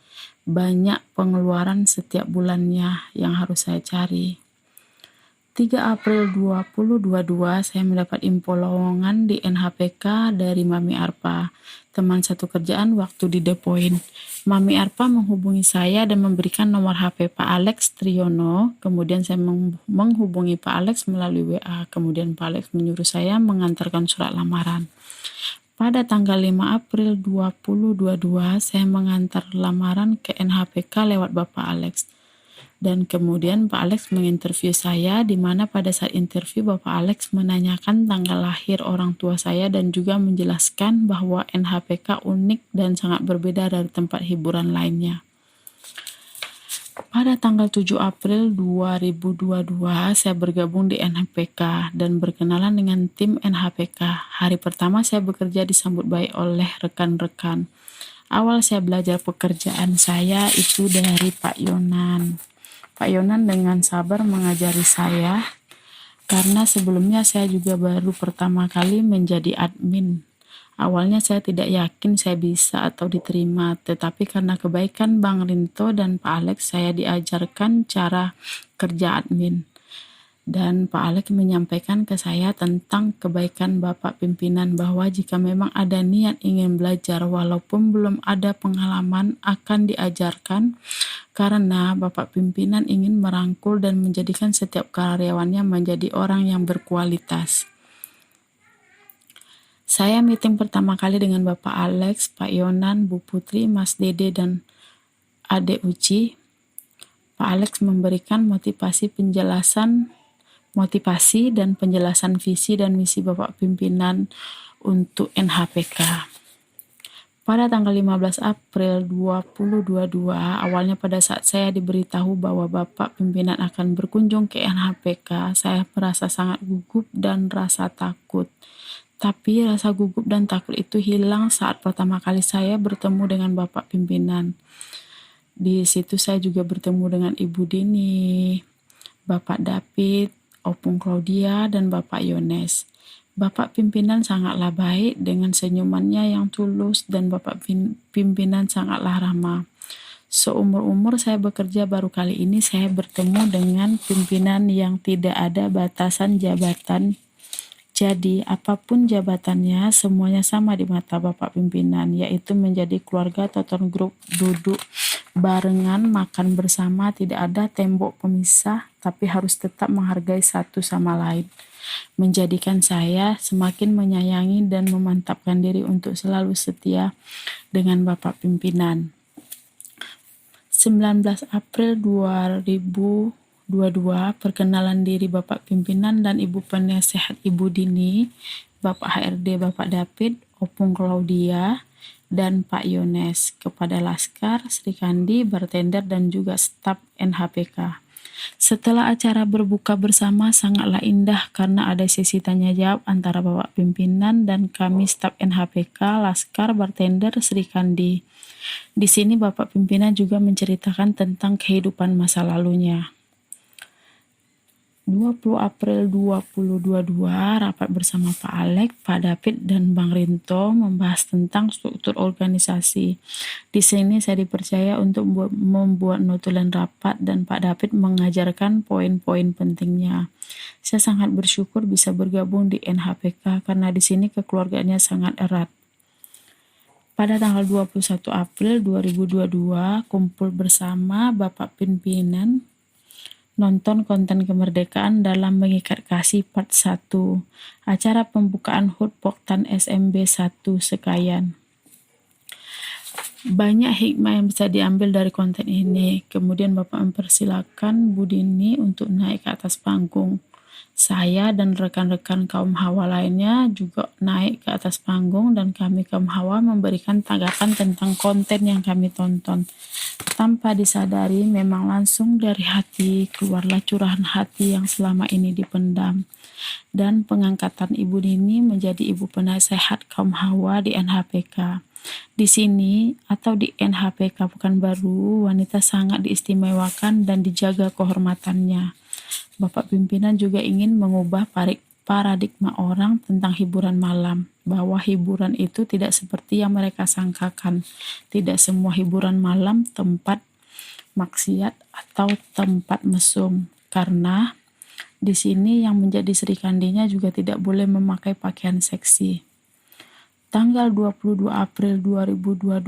banyak pengeluaran setiap bulannya yang harus saya cari. 3 April 2022, saya mendapat info lowongan di NHPK dari Mami Arpa, teman satu kerjaan waktu di The Point. Mami Arpa menghubungi saya dan memberikan nomor HP Pak Alex Triyono. Kemudian saya menghubungi Pak Alex melalui WA. Kemudian Pak Alex menyuruh saya mengantarkan surat lamaran. Pada tanggal 5 April 2022, saya mengantar lamaran ke NHPK lewat Bapak Alex. Dan kemudian Pak Alex menginterview saya, di mana pada saat interview Bapak Alex menanyakan tanggal lahir orang tua saya dan juga menjelaskan bahwa NHPK unik dan sangat berbeda dari tempat hiburan lainnya. Pada tanggal 7 April 2022, saya bergabung di NHPK dan berkenalan dengan tim NHPK. Hari pertama saya bekerja disambut baik oleh rekan-rekan. Awal saya belajar pekerjaan saya itu dari Pak Yonan. Pak Yonan dengan sabar mengajari saya karena sebelumnya saya juga baru pertama kali menjadi admin. Awalnya saya tidak yakin saya bisa atau diterima, tetapi karena kebaikan Bang Rinto dan Pak Alex, saya diajarkan cara kerja admin. Dan Pak Alex menyampaikan ke saya tentang kebaikan Bapak pimpinan bahwa jika memang ada niat ingin belajar walaupun belum ada pengalaman akan diajarkan, karena Bapak pimpinan ingin merangkul dan menjadikan setiap karyawannya menjadi orang yang berkualitas. Saya meeting pertama kali dengan Bapak Alex, Pak Yonan, Bu Putri, Mas Dede, dan Adek Uci. Pak Alex memberikan motivasi dan penjelasan visi dan misi Bapak pimpinan untuk NHPK. Pada tanggal 15 April 2022, awalnya pada saat saya diberitahu bahwa Bapak pimpinan akan berkunjung ke NHPK, saya merasa sangat gugup dan rasa takut. Tapi rasa gugup dan takut itu hilang saat pertama kali saya bertemu dengan Bapak pimpinan. Di situ saya juga bertemu dengan Ibu Dini, Bapak David, Opung Claudia, dan Bapak Yones. Bapak pimpinan sangatlah baik dengan senyumannya yang tulus dan Bapak pimpinan sangatlah ramah. Seumur-umur saya bekerja baru kali ini saya bertemu dengan pimpinan yang tidak ada batasan jabatan. Jadi apapun jabatannya semuanya sama di mata Bapak pimpinan, yaitu menjadi keluarga Toton Group, duduk barengan, makan bersama, tidak ada tembok pemisah, tapi harus tetap menghargai satu sama lain. Menjadikan saya semakin menyayangi dan memantapkan diri untuk selalu setia dengan Bapak pimpinan. 19 April 2022, perkenalan diri Bapak pimpinan dan Ibu Penasehat Ibu Dini, Bapak HRD Bapak David, Opung Claudia, dan Pak Yones kepada Laskar, Sri Kandi, bartender, dan juga staf NHPK. Setelah acara berbuka bersama sangatlah indah karena ada sesi tanya jawab antara Bapak pimpinan dan kami staf NHPK, Laskar, bartender, Sri Kandi. Di sini Bapak pimpinan juga menceritakan tentang kehidupan masa lalunya. 20 April 2022, rapat bersama Pak Alex, Pak David, dan Bang Rinto membahas tentang struktur organisasi. Di sini saya dipercaya untuk membuat notulen rapat dan Pak David mengajarkan poin-poin pentingnya. Saya sangat bersyukur bisa bergabung di NHPK karena di sini kekeluargaannya sangat erat. Pada tanggal 21 April 2022, kumpul bersama Bapak pimpinan nonton konten kemerdekaan dalam mengikat kasih part 1, acara pembukaan HUT Poktan SMB 1 Sekayan. Banyak hikmah yang bisa diambil dari konten ini. Kemudian Bapak mempersilakan Bu Dini untuk naik ke atas panggung. Saya dan rekan-rekan kaum Hawa lainnya juga naik ke atas panggung dan kami kaum Hawa memberikan tanggapan tentang konten yang kami tonton. Tanpa disadari memang langsung dari hati keluarlah curahan hati yang selama ini dipendam. Dan pengangkatan Ibu Dini menjadi Ibu Penasehat kaum Hawa di NHPK. Di sini atau di NHPK Pekanbaru, wanita sangat diistimewakan dan dijaga kehormatannya. Bapak pimpinan juga ingin mengubah paradigma orang tentang hiburan malam, bahwa hiburan itu tidak seperti yang mereka sangkakan. Tidak semua hiburan malam tempat maksiat atau tempat mesum, karena di sini yang menjadi Sri Kandinya juga tidak boleh memakai pakaian seksi. Tanggal 22 April 2022,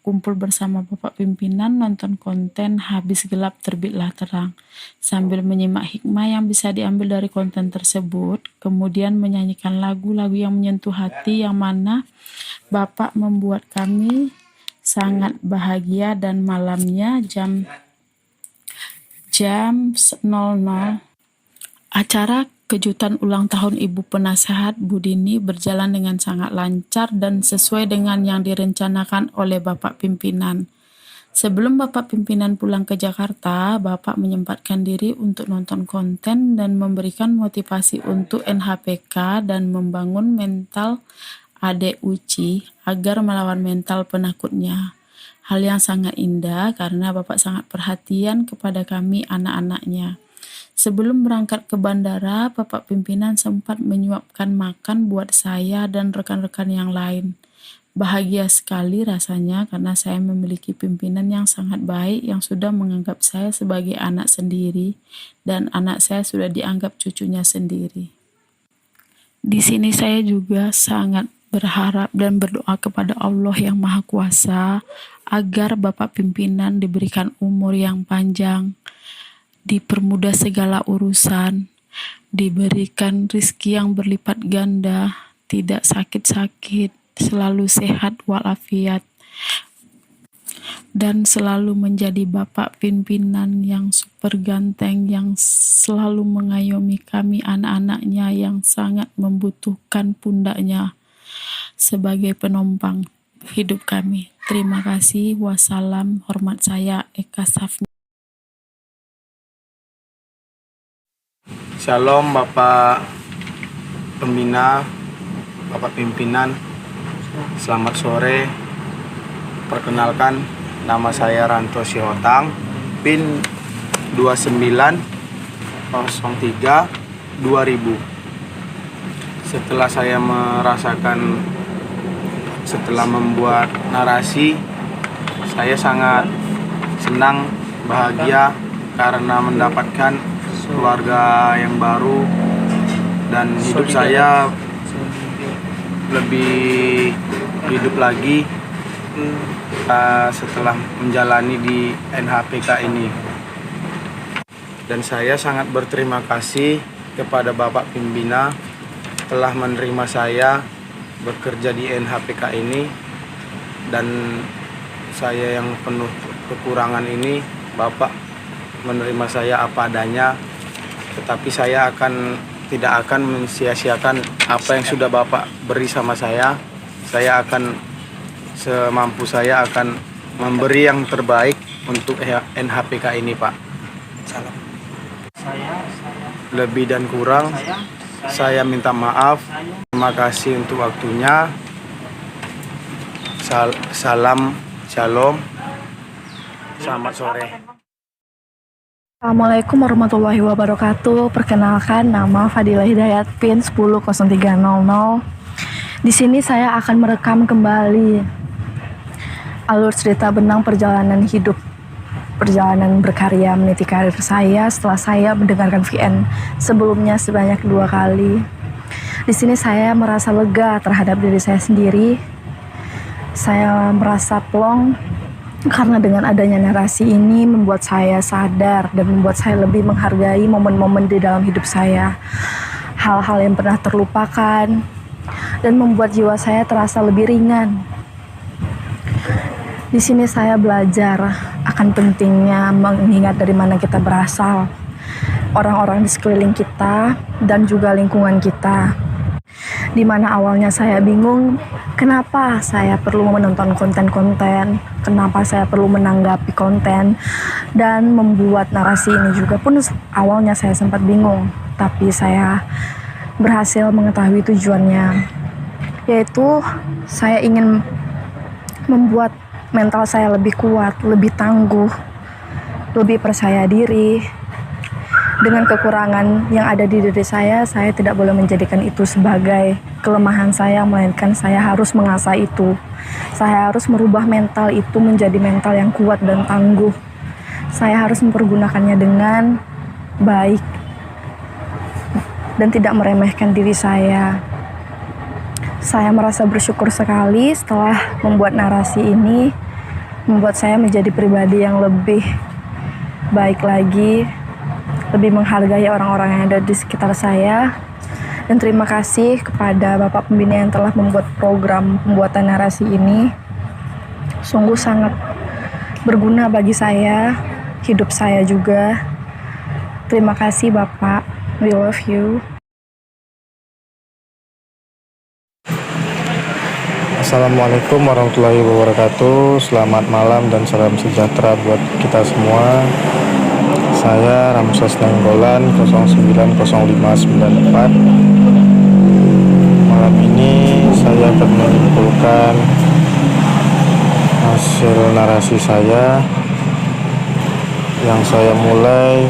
kumpul bersama Bapak pimpinan nonton konten Habis Gelap Terbitlah Terang, sambil menyimak hikmah yang bisa diambil dari konten tersebut, kemudian menyanyikan lagu-lagu yang menyentuh hati yang mana Bapak membuat kami sangat bahagia. Dan malamnya jam 00 acara kejutan ulang tahun Ibu Penasehat Bu Dini berjalan dengan sangat lancar dan sesuai dengan yang direncanakan oleh Bapak pimpinan. Sebelum Bapak pimpinan pulang ke Jakarta, Bapak menyempatkan diri untuk nonton konten dan memberikan motivasi untuk NHPK dan membangun mental Adek Uci agar melawan mental penakutnya. Hal yang sangat indah karena Bapak sangat perhatian kepada kami anak-anaknya. Sebelum berangkat ke bandara, Bapak pimpinan sempat menyuapkan makan buat saya dan rekan-rekan yang lain. Bahagia sekali rasanya karena saya memiliki pimpinan yang sangat baik yang sudah menganggap saya sebagai anak sendiri dan anak saya sudah dianggap cucunya sendiri. Di sini saya juga sangat berharap dan berdoa kepada Allah yang Maha Kuasa agar Bapak pimpinan diberikan umur yang panjang, dipermudah segala urusan, diberikan rizki yang berlipat ganda, tidak sakit-sakit, selalu sehat walafiat, dan selalu menjadi bapak pimpinan yang super ganteng yang selalu mengayomi kami anak-anaknya yang sangat membutuhkan pundaknya sebagai penopang hidup kami. Terima kasih. Wassalam. Hormat saya, Eka Safni. Shalom Bapak Pembina, Bapak Pimpinan, selamat sore. Perkenalkan, nama saya Ranto Sihotang, PIN 2903-2000. Setelah membuat narasi, saya sangat senang, bahagia karena mendapatkan keluarga yang baru dan hidup saya lebih hidup lagi setelah menjalani di NHPK ini. Dan saya sangat berterima kasih kepada Bapak Pembina telah menerima saya bekerja di NHPK ini, dan saya yang penuh kekurangan ini Bapak menerima saya apa adanya. Tetapi saya tidak akan mensia-siakan apa yang sudah Bapak beri sama saya. Saya akan semampu saya akan memberi yang terbaik untuk NHPK ini, Pak. Salam. Lebih dan kurang, saya minta maaf. Terima kasih untuk waktunya. Salam, shalom. Selamat sore. Assalamualaikum warahmatullahi wabarakatuh. Perkenalkan, nama Fadilah Hidayat, PIN 100300. Di sini saya akan merekam kembali alur cerita benang perjalanan hidup, perjalanan berkarya meniti karir saya setelah saya mendengarkan VN sebelumnya sebanyak 2 kali. Di sini saya merasa lega terhadap diri saya sendiri. Saya merasa plong karena dengan adanya narasi ini membuat saya sadar dan membuat saya lebih menghargai momen-momen di dalam hidup saya. Hal-hal yang pernah terlupakan dan membuat jiwa saya terasa lebih ringan. Di sini saya belajar akan pentingnya mengingat dari mana kita berasal, orang-orang di sekeliling kita dan juga lingkungan kita. Di mana awalnya saya bingung kenapa saya perlu menonton konten-konten, kenapa saya perlu menanggapi konten dan membuat narasi ini juga pun awalnya saya sempat bingung, tapi saya berhasil mengetahui tujuannya, yaitu saya ingin membuat mental saya lebih kuat, lebih tangguh, lebih percaya diri. Dengan kekurangan yang ada di diri saya tidak boleh menjadikan itu sebagai kelemahan saya, melainkan saya harus mengasah itu. Saya harus merubah mental itu menjadi mental yang kuat dan tangguh. Saya harus mempergunakannya dengan baik dan tidak meremehkan diri saya. Saya merasa bersyukur sekali setelah membuat narasi ini, membuat saya menjadi pribadi yang lebih baik lagi, lebih menghargai orang-orang yang ada di sekitar saya. Dan terima kasih kepada Bapak Pembina yang telah membuat program pembuatan narasi ini. Sungguh sangat berguna bagi saya, hidup saya juga. Terima kasih Bapak, we love you. Assalamualaikum warahmatullahi wabarakatuh. Selamat malam dan salam sejahtera buat kita semua. Saya Ramses Nenggolan 090594. Malam ini saya akan menyimpulkan hasil narasi saya yang saya mulai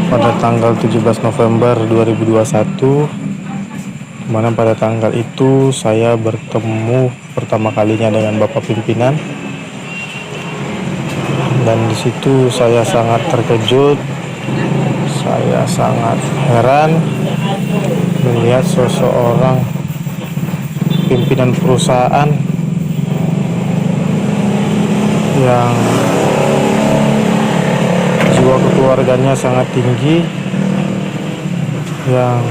pada tanggal 17 November 2021, mana pada tanggal itu saya bertemu pertama kalinya dengan Bapak Pimpinan, dan di situ saya sangat terkejut, saya sangat heran melihat seseorang pimpinan perusahaan yang jiwa kekeluarganya sangat tinggi, yang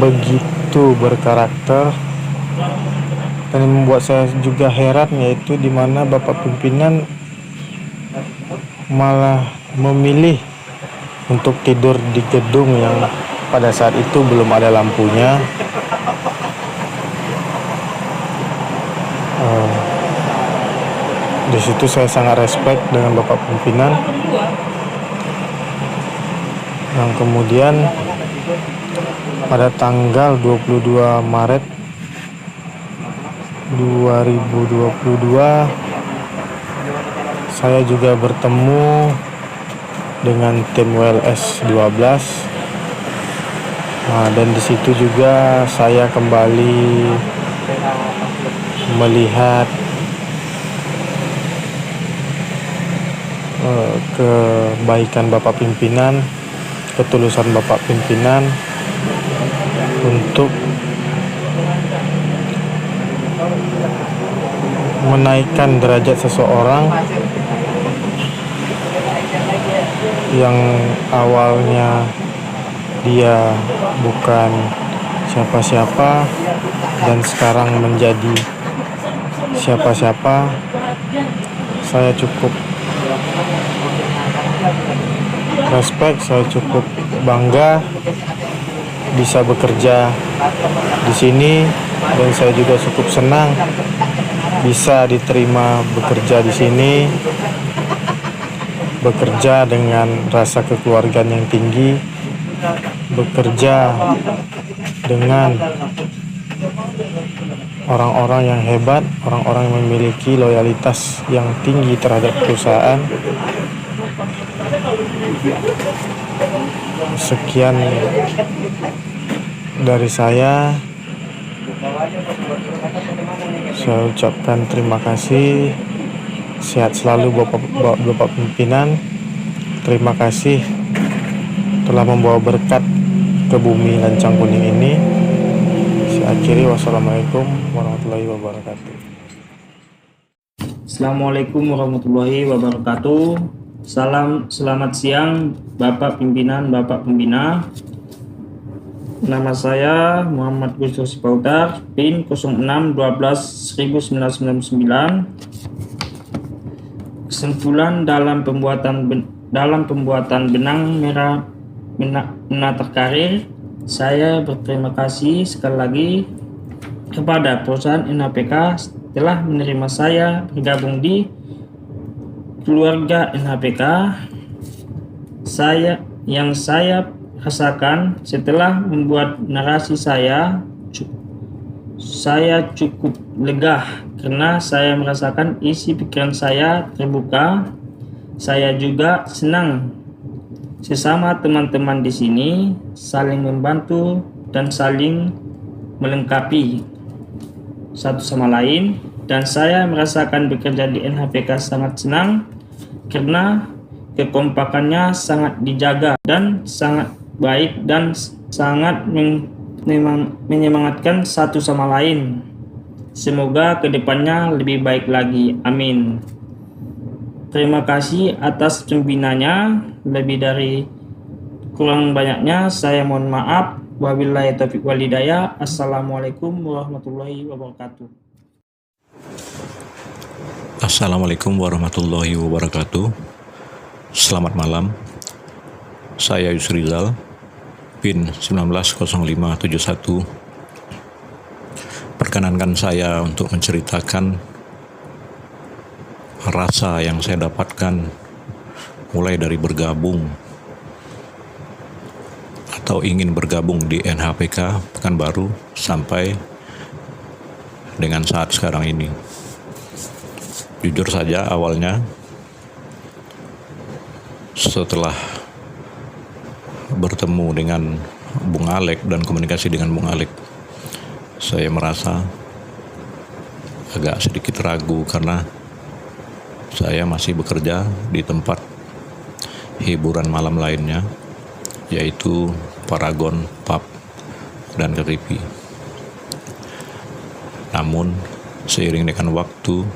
begitu berkarakter, dan yang membuat saya juga heran yaitu di mana Bapak Pimpinan malah memilih untuk tidur di gedung yang pada saat itu belum ada lampunya. Di situ saya sangat respect dengan Bapak Pimpinan, yang kemudian pada tanggal 22 Maret 2022 saya juga bertemu dengan tim WLS 12. Dan di situ juga saya kembali melihat kebaikan Bapak Pimpinan, ketulusan Bapak Pimpinan untuk menaikkan derajat seseorang yang awalnya dia bukan siapa-siapa dan sekarang menjadi siapa-siapa. Saya cukup respect, saya cukup bangga bisa bekerja di sini, dan saya juga cukup senang bisa diterima bekerja di sini, bekerja dengan rasa kekeluargaan yang tinggi, bekerja dengan orang-orang yang hebat, orang-orang yang memiliki loyalitas yang tinggi terhadap perusahaan. Sekian dari saya ucapkan terima kasih. Sehat selalu Bapak Pimpinan. Terima kasih telah membawa berkat ke bumi Lancang Kuning ini. Saya akhiri, wassalamualaikum warahmatullahi wabarakatuh. Assalamualaikum warahmatullahi wabarakatuh. Selamat siang Bapak Pimpinan, Bapak Pembina. Nama saya Muhammad Gustus Pautar, PIN 0612-1999. Kesimpulan dalam pembuatan benang merah menata karir, saya berterima kasih sekali lagi kepada perusahaan NHPK telah menerima saya bergabung di keluarga NHPK. Saya rasakan setelah membuat narasi saya cukup lega karena saya merasakan isi pikiran saya terbuka. Saya juga senang sesama teman-teman di sini saling membantu dan saling melengkapi satu sama lain, dan saya merasakan bekerja di NHPK sangat senang karena kekompakannya sangat dijaga dan sangat baik dan sangat menyemangatkan satu sama lain. Semoga kedepannya lebih baik lagi. Amin. Terima kasih atas pembinanya. Lebih dari kurang banyaknya saya mohon maaf. Wabillahi taufiq wal hidayah. Assalamualaikum warahmatullahi wabarakatuh. Assalamualaikum warahmatullahi wabarakatuh. Selamat malam. Saya Yusrizal, PIN 190571. Perkenankan saya untuk menceritakan rasa yang saya dapatkan mulai dari bergabung atau ingin bergabung di NHPK Pekanbaru sampai dengan saat sekarang ini. Jujur saja awalnya setelah bertemu dengan Bung Alek dan komunikasi dengan Bung Alek, saya merasa agak sedikit ragu karena saya masih bekerja di tempat hiburan malam lainnya, yaitu Paragon, Pub, dan KTP. Namun, seiring dengan waktu,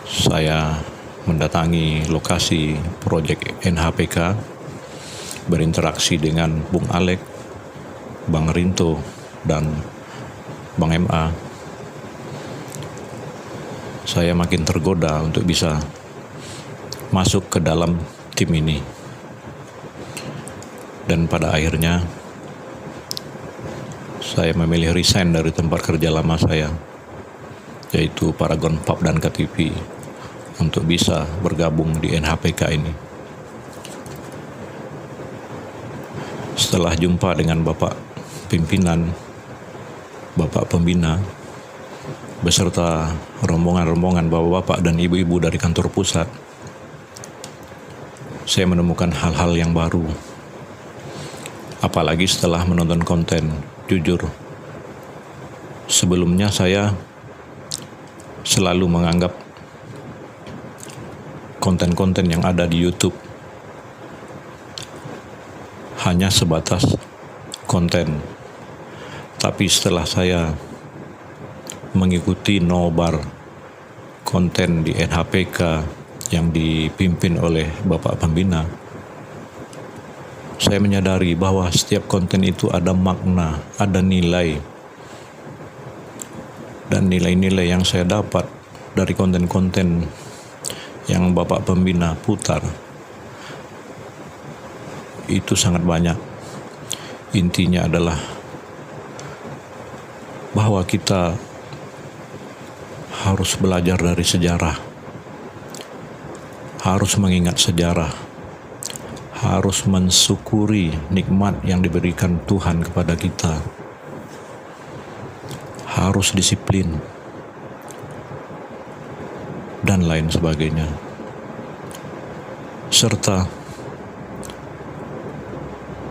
saya mendatangi lokasi proyek NHPK, berinteraksi dengan Bung Alek, Bang Rinto, dan Bang MA. Saya makin tergoda untuk bisa masuk ke dalam tim ini. Dan pada akhirnya, saya memilih resign dari tempat kerja lama saya, yaitu Paragon Pub dan KTP, untuk bisa bergabung di NHPK ini. Setelah jumpa dengan Bapak pimpinan, Bapak pembina, beserta rombongan-rombongan bapak-bapak dan ibu-ibu dari kantor pusat, saya menemukan hal-hal yang baru. Apalagi setelah menonton konten, jujur, sebelumnya saya selalu menganggap konten-konten yang ada di YouTube hanya sebatas konten. Tapi setelah saya mengikuti nobar konten di NHPK yang dipimpin oleh Bapak Pembina, saya menyadari bahwa setiap konten itu ada makna, ada nilai. Dan nilai-nilai yang saya dapat dari konten-konten yang Bapak Pembina putar itu sangat banyak. Intinya adalah bahwa kita harus belajar dari sejarah, harus mengingat sejarah, harus mensyukuri nikmat yang diberikan Tuhan kepada kita, harus disiplin, dan lain sebagainya. Serta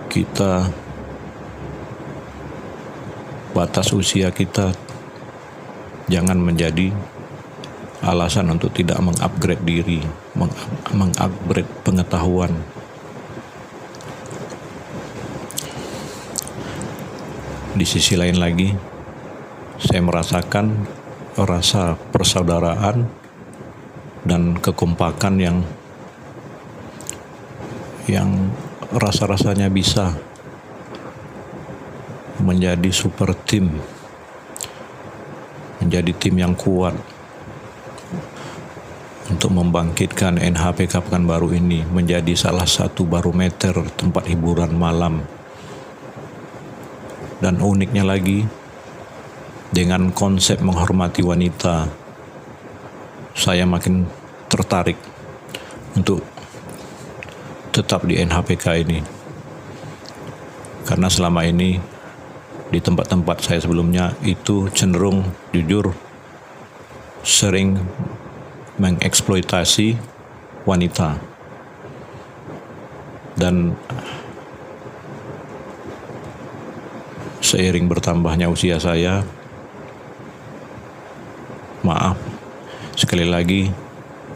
kita, batas usia kita jangan menjadi alasan untuk tidak mengupgrade diri, mengupgrade pengetahuan. Di sisi lain lagi, saya merasakan rasa persaudaraan dan kekompakan yang rasa-rasanya bisa menjadi super tim, menjadi tim yang kuat untuk membangkitkan NHPK Pekanbaru ini menjadi salah satu barometer tempat hiburan malam. Dan uniknya lagi, dengan konsep menghormati wanita, saya makin tertarik untuk tetap di NHPK ini. Karena selama ini di tempat-tempat saya sebelumnya itu cenderung, jujur, sering mengeksploitasi wanita. Dan seiring bertambahnya usia saya, maaf, sekali lagi,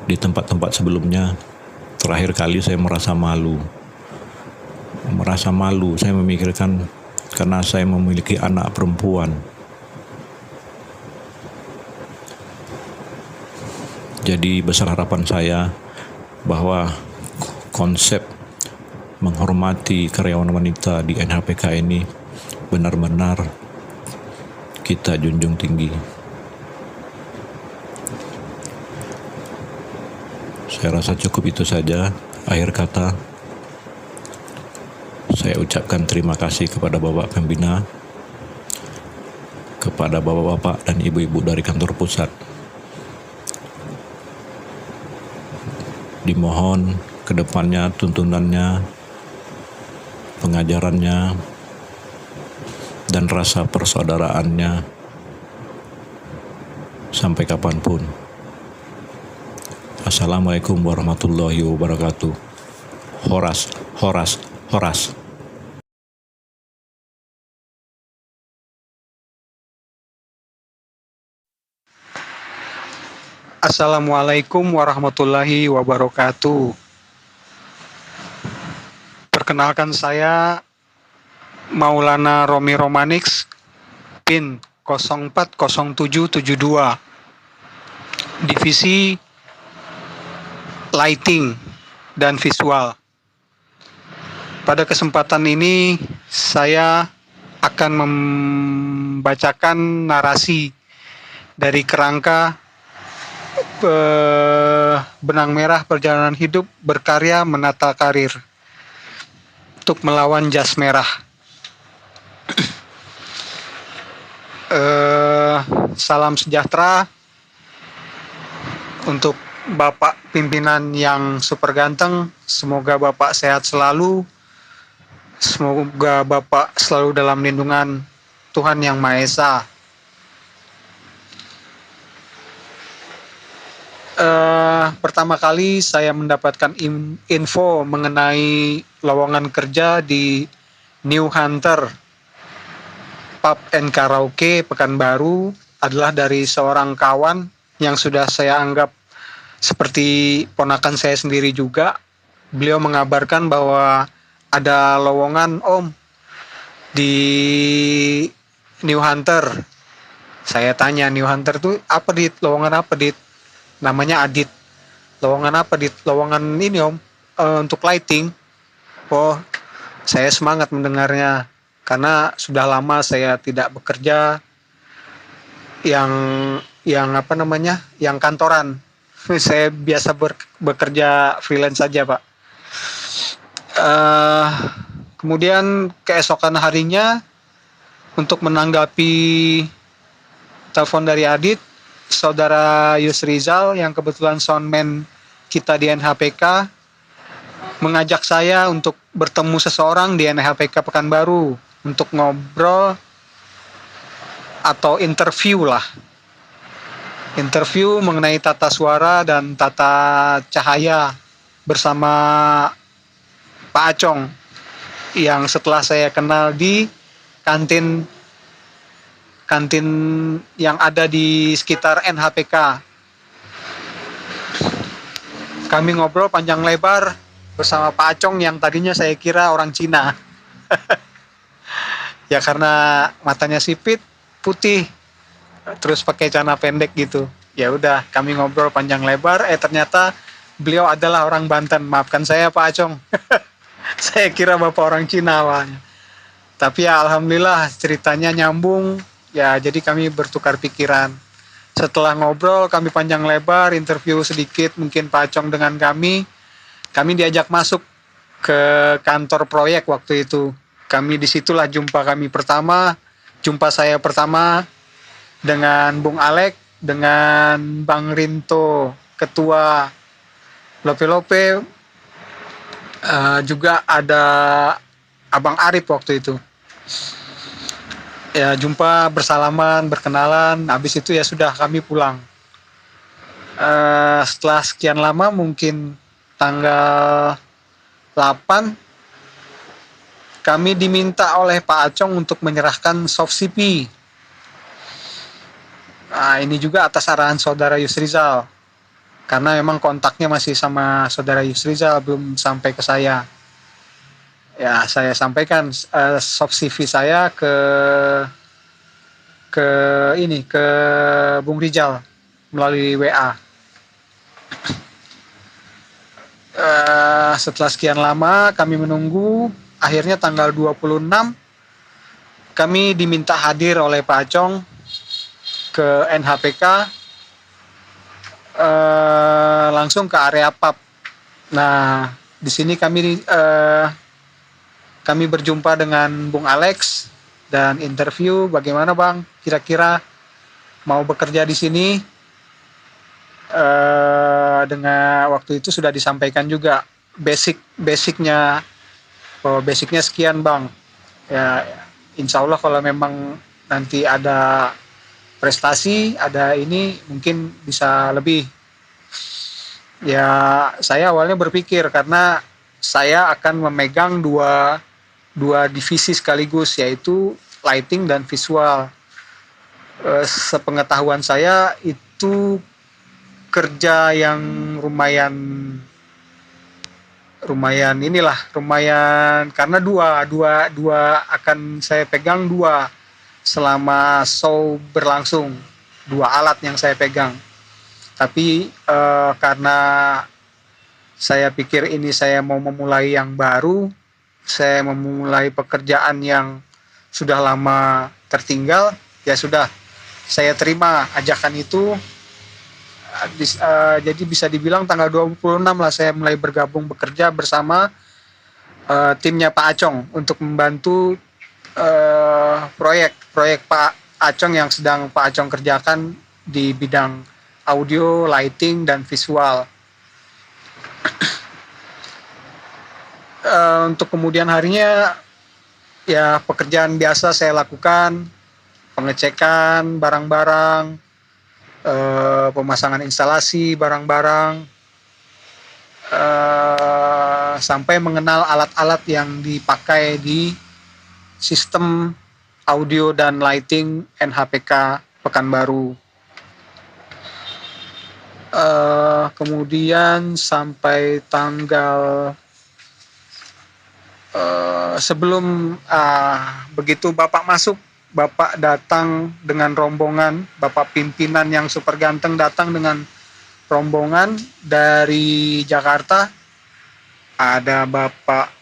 di tempat-tempat sebelumnya, terakhir kali saya merasa malu. Saya memikirkan karena saya memiliki anak perempuan. Jadi besar harapan saya bahwa konsep menghormati karyawan wanita di NHPK ini benar-benar kita junjung tinggi. Saya rasa cukup itu saja. Akhir kata, saya ucapkan terima kasih kepada Bapak Pembina, kepada Bapak-Bapak dan Ibu-Ibu dari kantor pusat. Dimohon kedepannya tuntunannya, pengajarannya, dan rasa persaudaraannya sampai kapanpun. Assalamualaikum warahmatullahi wabarakatuh. Horas, horas, horas. Assalamualaikum warahmatullahi wabarakatuh. Perkenalkan, saya Maulana Romi Romanix, PIN 040772, Divisi Lighting dan Visual. Pada kesempatan ini saya akan membacakan narasi dari kerangka Benang Merah Perjalanan Hidup Berkarya Menata Karir untuk melawan jas merah. Salam sejahtera untuk Bapak pimpinan yang super ganteng. Semoga Bapak sehat selalu. Semoga Bapak selalu dalam lindungan Tuhan Yang Maha Esa. Pertama kali saya mendapatkan info mengenai lowongan kerja di New Hunter Pub and Karaoke Pekanbaru adalah dari seorang kawan yang sudah saya anggap seperti ponakan saya sendiri juga. Beliau mengabarkan bahwa ada lowongan di New Hunter. Saya tanya, New Hunter tuh apa, Dit? Lowongan apa, Dit? Namanya Adit. Lowongan apa, Dit? Lowongan ini, untuk lighting. Oh, saya semangat mendengarnya karena sudah lama saya tidak bekerja yang kantoran. Saya biasa bekerja freelance saja, Pak. Kemudian keesokan harinya, untuk menanggapi telepon dari Adit, Saudara Yusrizal yang kebetulan soundman kita di NHPK mengajak saya untuk bertemu seseorang di NHPK Pekanbaru untuk ngobrol atau interview lah. Interview mengenai tata suara dan tata cahaya bersama Pak Acong yang setelah saya kenal di kantin yang ada di sekitar NHPK. Kami ngobrol panjang lebar bersama Pak Acong yang tadinya saya kira orang Cina. Ya karena matanya sipit, putih, terus pakai celana pendek gitu. Ya udah, kami ngobrol panjang lebar, ternyata beliau adalah orang Banten. Maafkan saya, Pak Acong. Saya kira Bapak orang Cina awalnya. Tapi ya alhamdulillah ceritanya nyambung. Ya, jadi kami bertukar pikiran. Setelah ngobrol, kami panjang lebar, interview sedikit mungkin Pak Acong dengan kami diajak masuk ke kantor proyek waktu itu. Disitulah jumpa saya pertama dengan Bung Alek, dengan Bang Rinto, Ketua Lope-Lope, juga ada Abang Arif waktu itu. Ya, jumpa, bersalaman, berkenalan, habis itu ya sudah kami pulang. Setelah sekian lama, mungkin tanggal 8, kami diminta oleh Pak Acong untuk menyerahkan soft CP. Nah, ini juga atas arahan Saudara Yusrizal, karena memang kontaknya masih sama Saudara Yusrizal, belum sampai ke saya. Ya, saya sampaikan soft CV saya ke Bung Rijal melalui WA. Setelah sekian lama kami menunggu, akhirnya tanggal 26 kami diminta hadir oleh Pak Acong ke NHPK, langsung ke area pub. Nah, di sini kami berjumpa dengan Bung Alex dan interview, bagaimana Bang, kira-kira mau bekerja di sini. Dengan waktu itu sudah disampaikan juga basicnya, bahwa basicnya sekian Bang. Ya, insya Allah kalau memang nanti ada prestasi, ada ini, mungkin bisa lebih. Ya, saya awalnya berpikir karena saya akan memegang dua divisi sekaligus, yaitu lighting dan visual. Sepengetahuan saya itu kerja yang lumayan karena dua akan saya pegang dua selama show berlangsung, dua alat yang saya pegang. Tapi karena saya pikir ini saya mau memulai yang baru, saya memulai pekerjaan yang sudah lama tertinggal, ya sudah, saya terima ajakan itu. Jadi bisa dibilang tanggal 26 lah saya mulai bergabung bekerja bersama timnya Pak Acong untuk membantu proyek Pak Acong yang sedang Pak Acong kerjakan di bidang audio, lighting, dan visual. Untuk kemudian harinya, ya pekerjaan biasa saya lakukan, pengecekan barang-barang, pemasangan instalasi barang-barang, sampai mengenal alat-alat yang dipakai di sistem audio dan lighting NHPK Pekanbaru. Kemudian sampai tanggal sebelum begitu Bapak masuk, Bapak datang dengan rombongan, Bapak pimpinan yang super ganteng datang dengan rombongan dari Jakarta. Ada Bapak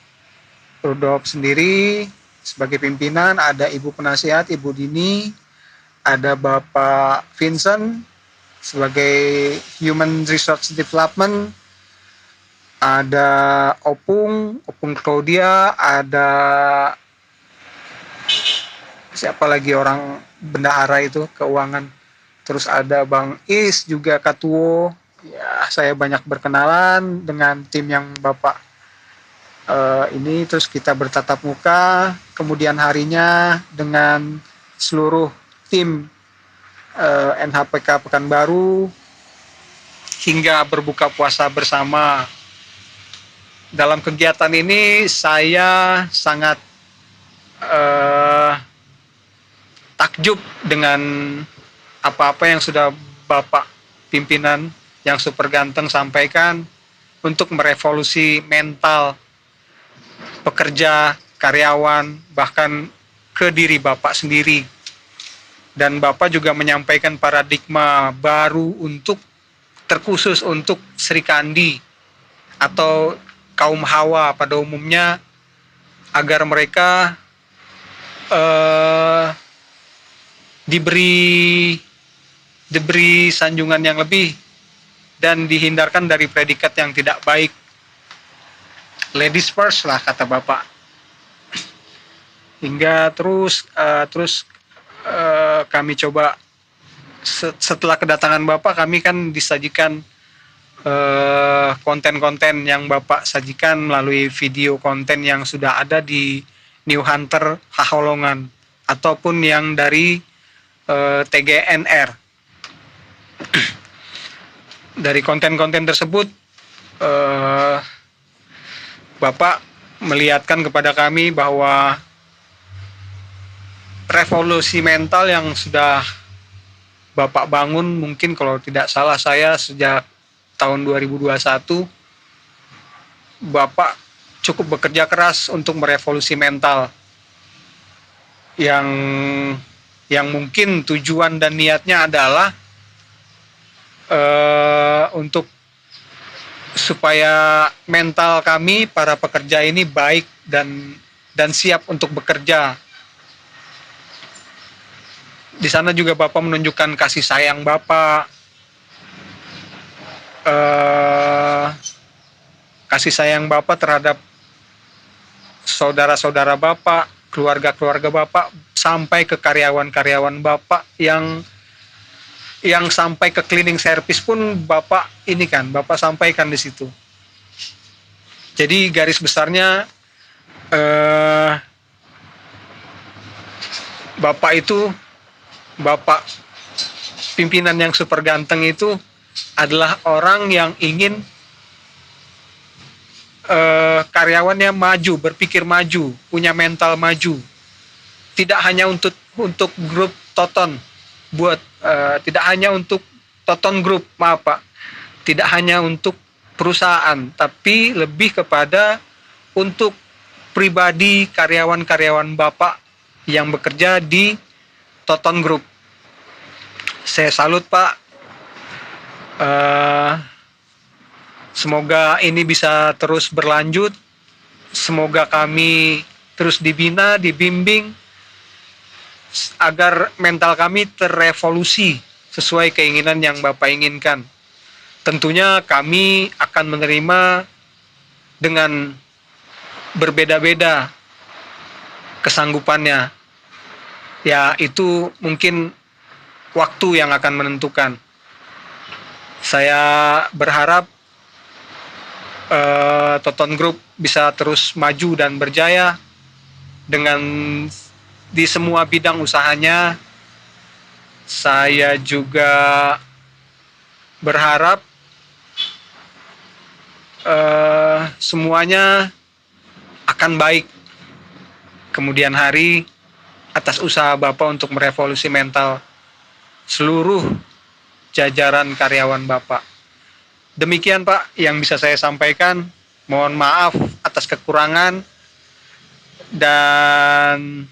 Rudolf sendiri sebagai pimpinan, ada Ibu Penasihat, Ibu Dini, ada Bapak Vincent sebagai Human Resource Development, ada Opung Claudia, ada siapa lagi orang bendahara itu keuangan, terus ada Bang Is juga Katuo. Ya, saya banyak berkenalan dengan tim yang Bapak ini, terus kita bertatap muka. Kemudian harinya dengan seluruh tim NHPK Pekanbaru hingga berbuka puasa bersama. Dalam kegiatan ini saya sangat takjub dengan apa-apa yang sudah Bapak pimpinan yang super ganteng sampaikan untuk merevolusi mental pekerja, karyawan, bahkan ke diri Bapak sendiri. Dan Bapak juga menyampaikan paradigma baru terkhusus untuk Sri Kandi atau kaum Hawa pada umumnya, agar mereka diberi sanjungan yang lebih dan dihindarkan dari predikat yang tidak baik. Ladies first lah kata Bapak. Hingga terus kami coba, setelah kedatangan Bapak, kami kan disajikan konten-konten yang Bapak sajikan melalui video konten yang sudah ada di New Hunter Haholongan ataupun yang dari TGNR. Dari konten-konten tersebut Bapak melihatkan kepada kami bahwa revolusi mental yang sudah Bapak bangun, mungkin kalau tidak salah saya sejak tahun 2021, Bapak cukup bekerja keras untuk merevolusi mental yang mungkin tujuan dan niatnya adalah untuk supaya mental kami para pekerja ini baik dan siap untuk bekerja. Di sana juga Bapak menunjukkan kasih sayang Bapak, kasih sayang Bapak terhadap saudara-saudara Bapak, keluarga-keluarga Bapak, sampai ke karyawan-karyawan Bapak yang sampai ke cleaning service pun Bapak sampaikan di situ. Jadi garis besarnya Bapak pimpinan yang super ganteng itu adalah orang yang ingin karyawannya maju, berpikir maju, punya mental maju. Tidak hanya untuk grup Toton, tidak hanya untuk Toton Group, maaf Pak. Tidak hanya untuk perusahaan, tapi lebih kepada untuk pribadi karyawan-karyawan Bapak yang bekerja di Toton Group. Saya salut Pak. Semoga ini bisa terus berlanjut. Semoga kami terus dibina, dibimbing, agar mental kami terevolusi sesuai keinginan yang Bapak inginkan. Tentunya kami akan menerima dengan berbeda-beda kesanggupannya. Ya, itu mungkin waktu yang akan menentukan. Saya berharap Toton Group bisa terus maju dan berjaya dengan di semua bidang usahanya. Saya juga berharap semuanya akan baik kemudian hari atas usaha Bapak untuk merevolusi mental seluruh jajaran karyawan Bapak. Demikian Pak yang bisa saya sampaikan. Mohon maaf atas kekurangan dan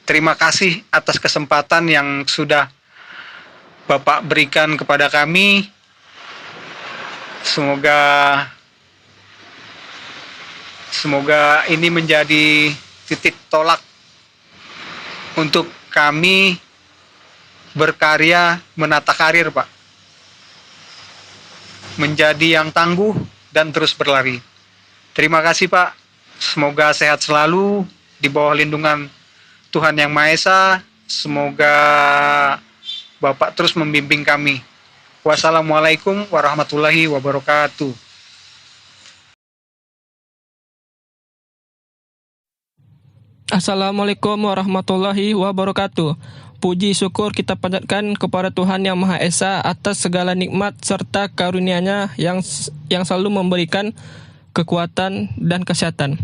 terima kasih atas kesempatan yang sudah Bapak berikan kepada kami. Semoga ini menjadi titik tolak untuk kami berkarya, menata karir Pak. Menjadi yang tangguh dan terus berlari. Terima kasih Pak. Semoga sehat selalu di bawah lindungan Tuhan Yang Maha Esa. Semoga Bapak terus membimbing kami. Wassalamualaikum warahmatullahi wabarakatuh. Assalamualaikum warahmatullahi wabarakatuh. Puji syukur kita panjatkan kepada Tuhan Yang Maha Esa atas segala nikmat serta karunia-Nya yang selalu memberikan kekuatan dan kesehatan.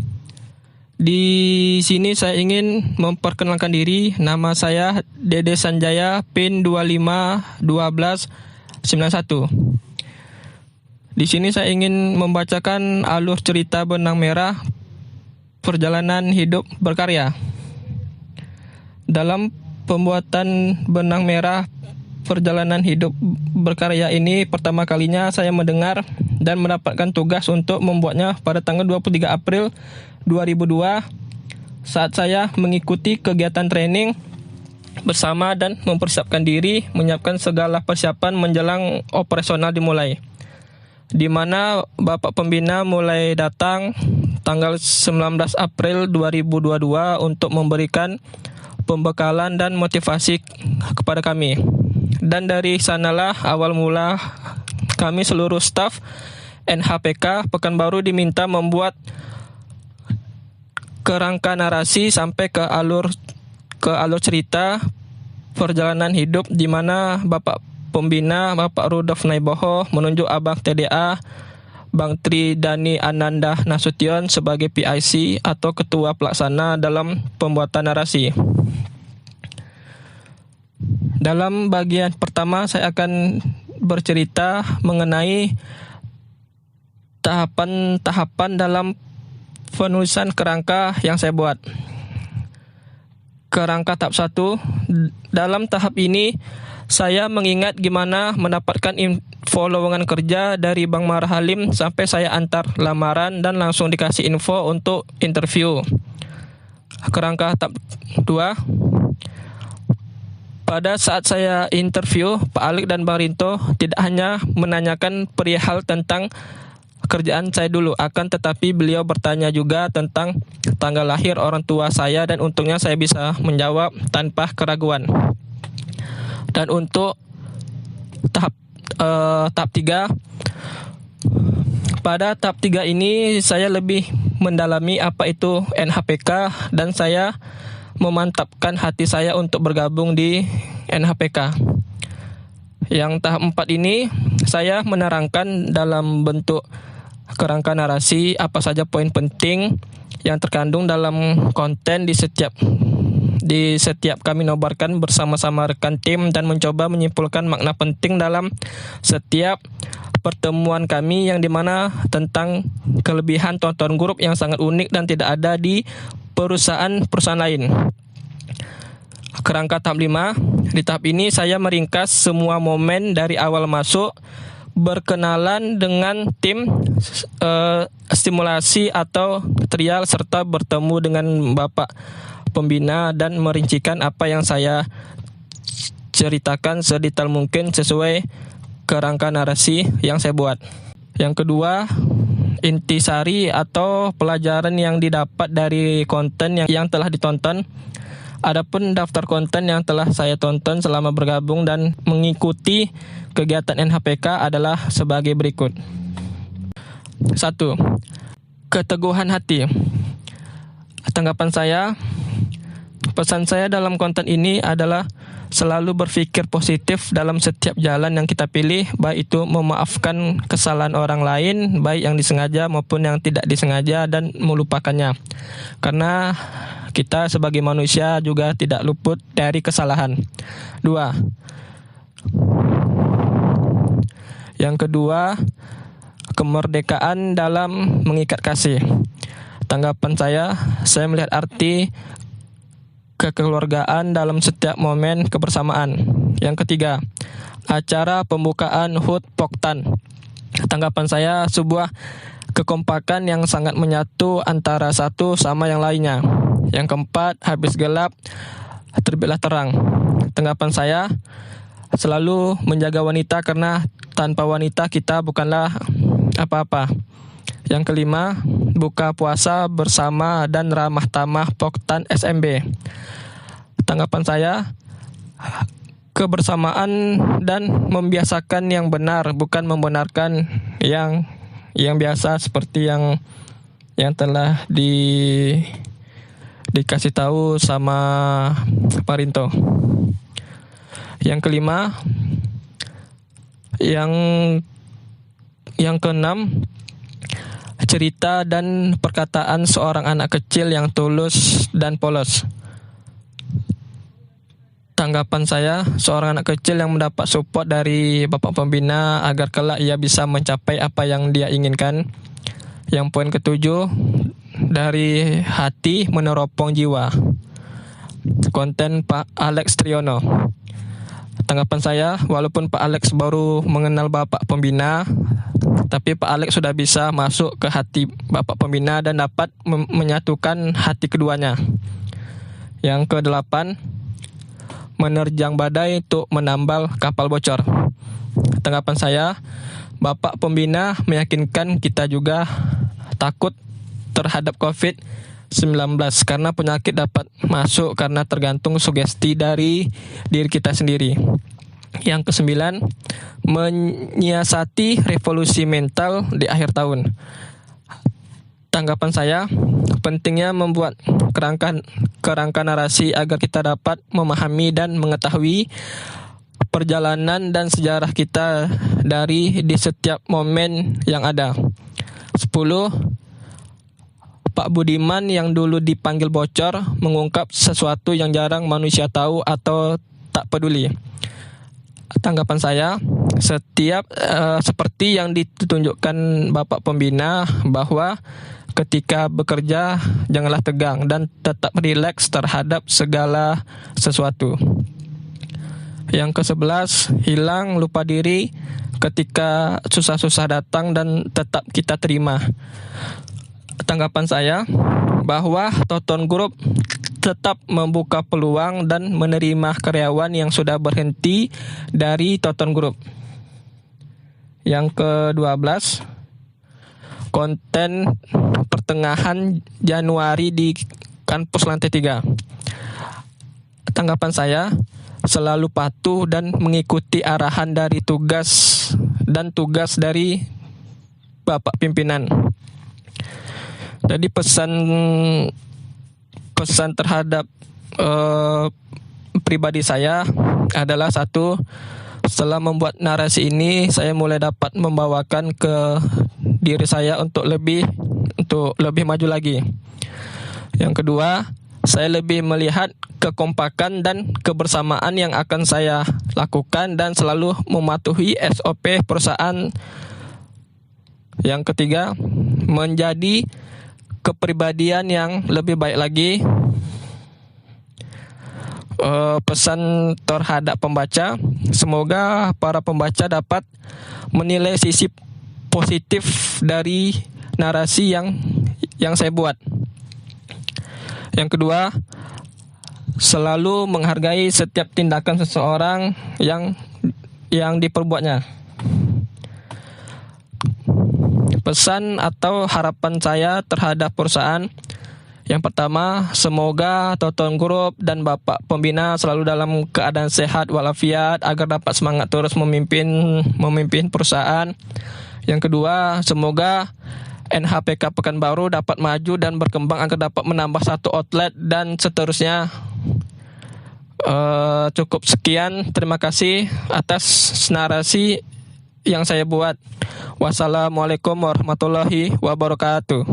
Di sini saya ingin memperkenalkan diri. Nama saya Dede Sanjaya, PIN 251291. Di sini saya ingin membacakan alur cerita Benang Merah Perjalanan Hidup Berkarya. Dalam pembuatan Benang Merah Perjalanan Hidup Berkarya ini pertama kalinya saya mendengar dan mendapatkan tugas untuk membuatnya pada tanggal 23 April 2002 saat saya mengikuti kegiatan training bersama dan mempersiapkan diri, menyiapkan segala persiapan menjelang operasional dimulai. Di mana Bapak Pembina mulai datang tanggal 19 April 2022 untuk memberikan pembekalan dan motivasi kepada kami. Dan dari sanalah awal mula kami seluruh staf NHPK Pekanbaru diminta membuat kerangka narasi sampai ke alur cerita perjalanan hidup, di mana Bapak Pembina Bapak Rudolf Naiboho menunjuk Abang TDA Bang Tri Dani Ananda Nasution sebagai PIC atau Ketua Pelaksana dalam pembuatan narasi. Dalam bagian pertama saya akan bercerita mengenai tahapan-tahapan dalam penulisan kerangka yang saya buat. Kerangka tahap 1. Dalam tahap ini saya mengingat gimana mendapatkan info lowongan kerja dari Bang Marah Halim sampai saya antar lamaran dan langsung dikasih info untuk interview. Kerangka tahap 2. Pada saat saya interview, Pak Alik dan Bang Rinto tidak hanya menanyakan perihal tentang kerjaan saya dulu, akan tetapi beliau bertanya juga tentang tanggal lahir orang tua saya, dan untungnya saya bisa menjawab tanpa keraguan. Dan untuk tahap 3, pada tahap 3 ini saya lebih mendalami apa itu NHPK dan saya memantapkan hati saya untuk bergabung di NHPK. Yang tahap 4 ini saya menerangkan dalam bentuk kerangka narasi apa saja poin penting yang terkandung dalam konten di setiap kami nobarkan bersama-sama rekan tim dan mencoba menyimpulkan makna penting dalam setiap pertemuan kami yang dimana tentang kelebihan tonton grup yang sangat unik dan tidak ada di perusahaan lain. Kerangka tahap 5. Di tahap ini saya meringkas semua momen dari awal masuk, berkenalan dengan tim, stimulasi atau trial, serta bertemu dengan Bapak Pembina dan merincikan apa yang saya ceritakan sedetail mungkin sesuai kerangka narasi yang saya buat. Yang kedua, intisari atau pelajaran yang didapat dari konten yang telah ditonton. Adapun daftar konten yang telah saya tonton selama bergabung dan mengikuti kegiatan NHPK adalah sebagai berikut. 1. Keteguhan hati. Tanggapan saya, pesan saya dalam konten ini adalah selalu berpikir positif dalam setiap jalan yang kita pilih, baik itu memaafkan kesalahan orang lain, baik yang disengaja maupun yang tidak disengaja, dan melupakannya. Karena kita sebagai manusia juga tidak luput dari kesalahan. 2. Yang kedua, kemerdekaan dalam mengikat kasih. Tanggapan saya melihat arti kekeluargaan dalam setiap momen kebersamaan. Yang ketiga, acara pembukaan HUT Poktan. Tanggapan saya, sebuah kekompakan yang sangat menyatu antara satu sama yang lainnya. Yang keempat, habis gelap terbitlah terang. Tanggapan saya, selalu menjaga wanita karena tanpa wanita kita bukanlah apa-apa. Yang kelima, buka puasa bersama dan ramah tamah Poktan SMB. Tanggapan saya, kebersamaan dan membiasakan yang benar, bukan membenarkan yang biasa seperti yang telah dikasih tahu sama Pak Rinto. Yang kelima, yang keenam, cerita dan perkataan seorang anak kecil yang tulus dan polos. Tanggapan saya, seorang anak kecil yang mendapat support dari Bapak Pembina agar kelak ia bisa mencapai apa yang dia inginkan. Yang poin ketujuh, dari hati meneropong jiwa. Konten Pak Alex Triono. Tanggapan saya, walaupun Pak Alex baru mengenal Bapak Pembina, tapi Pak Alex sudah bisa masuk ke hati Bapak Pembina dan dapat menyatukan hati keduanya. Yang ke-8, menerjang badai untuk menambal kapal bocor. Tanggapan saya, Bapak Pembina meyakinkan kita juga takut terhadap COVID-19 karena penyakit dapat masuk karena tergantung sugesti dari diri kita sendiri. Yang ke-9, menyiasati revolusi mental di akhir tahun. Tanggapan saya, pentingnya membuat kerangka narasi agar kita dapat memahami dan mengetahui perjalanan dan sejarah kita di setiap momen yang ada. 10. Pak Budiman yang dulu dipanggil bocor mengungkap sesuatu yang jarang manusia tahu atau tak peduli. Tanggapan saya, seperti yang ditunjukkan Bapak Pembina bahwa ketika bekerja janganlah tegang dan tetap rileks terhadap segala sesuatu. Yang ke-11, hilang lupa diri ketika susah-susah datang dan tetap kita terima. Tanggapan saya bahwa Toton Group tetap membuka peluang dan menerima karyawan yang sudah berhenti dari Toton Group. Yang ke-12, konten pertengahan Januari di kampus lantai 3. Tanggapan saya, selalu patuh dan mengikuti arahan dari tugas dari Bapak Pimpinan. Jadi pesan terhadap pribadi saya adalah 1, Setelah membuat narasi ini, saya mulai dapat membawakan ke diri saya untuk lebih maju lagi. Yang kedua, saya lebih melihat kekompakan dan kebersamaan yang akan saya lakukan dan selalu mematuhi SOP perusahaan. Yang ketiga, menjadi kepribadian yang lebih baik lagi. Pesan terhadap pembaca, semoga para pembaca dapat menilai sisi positif dari narasi yang saya buat. Yang kedua, selalu menghargai setiap tindakan seseorang yang diperbuatnya. Pesan atau harapan saya terhadap perusahaan, yang pertama, semoga Toton Group dan Bapak Pembina selalu dalam keadaan sehat walafiat agar dapat semangat terus memimpin perusahaan. Yang kedua, semoga NHPK Pekanbaru dapat maju dan berkembang agar dapat menambah 1 outlet dan seterusnya. Cukup sekian, terima kasih atas narasi yang saya buat. Wassalamualaikum warahmatullahi wabarakatuh.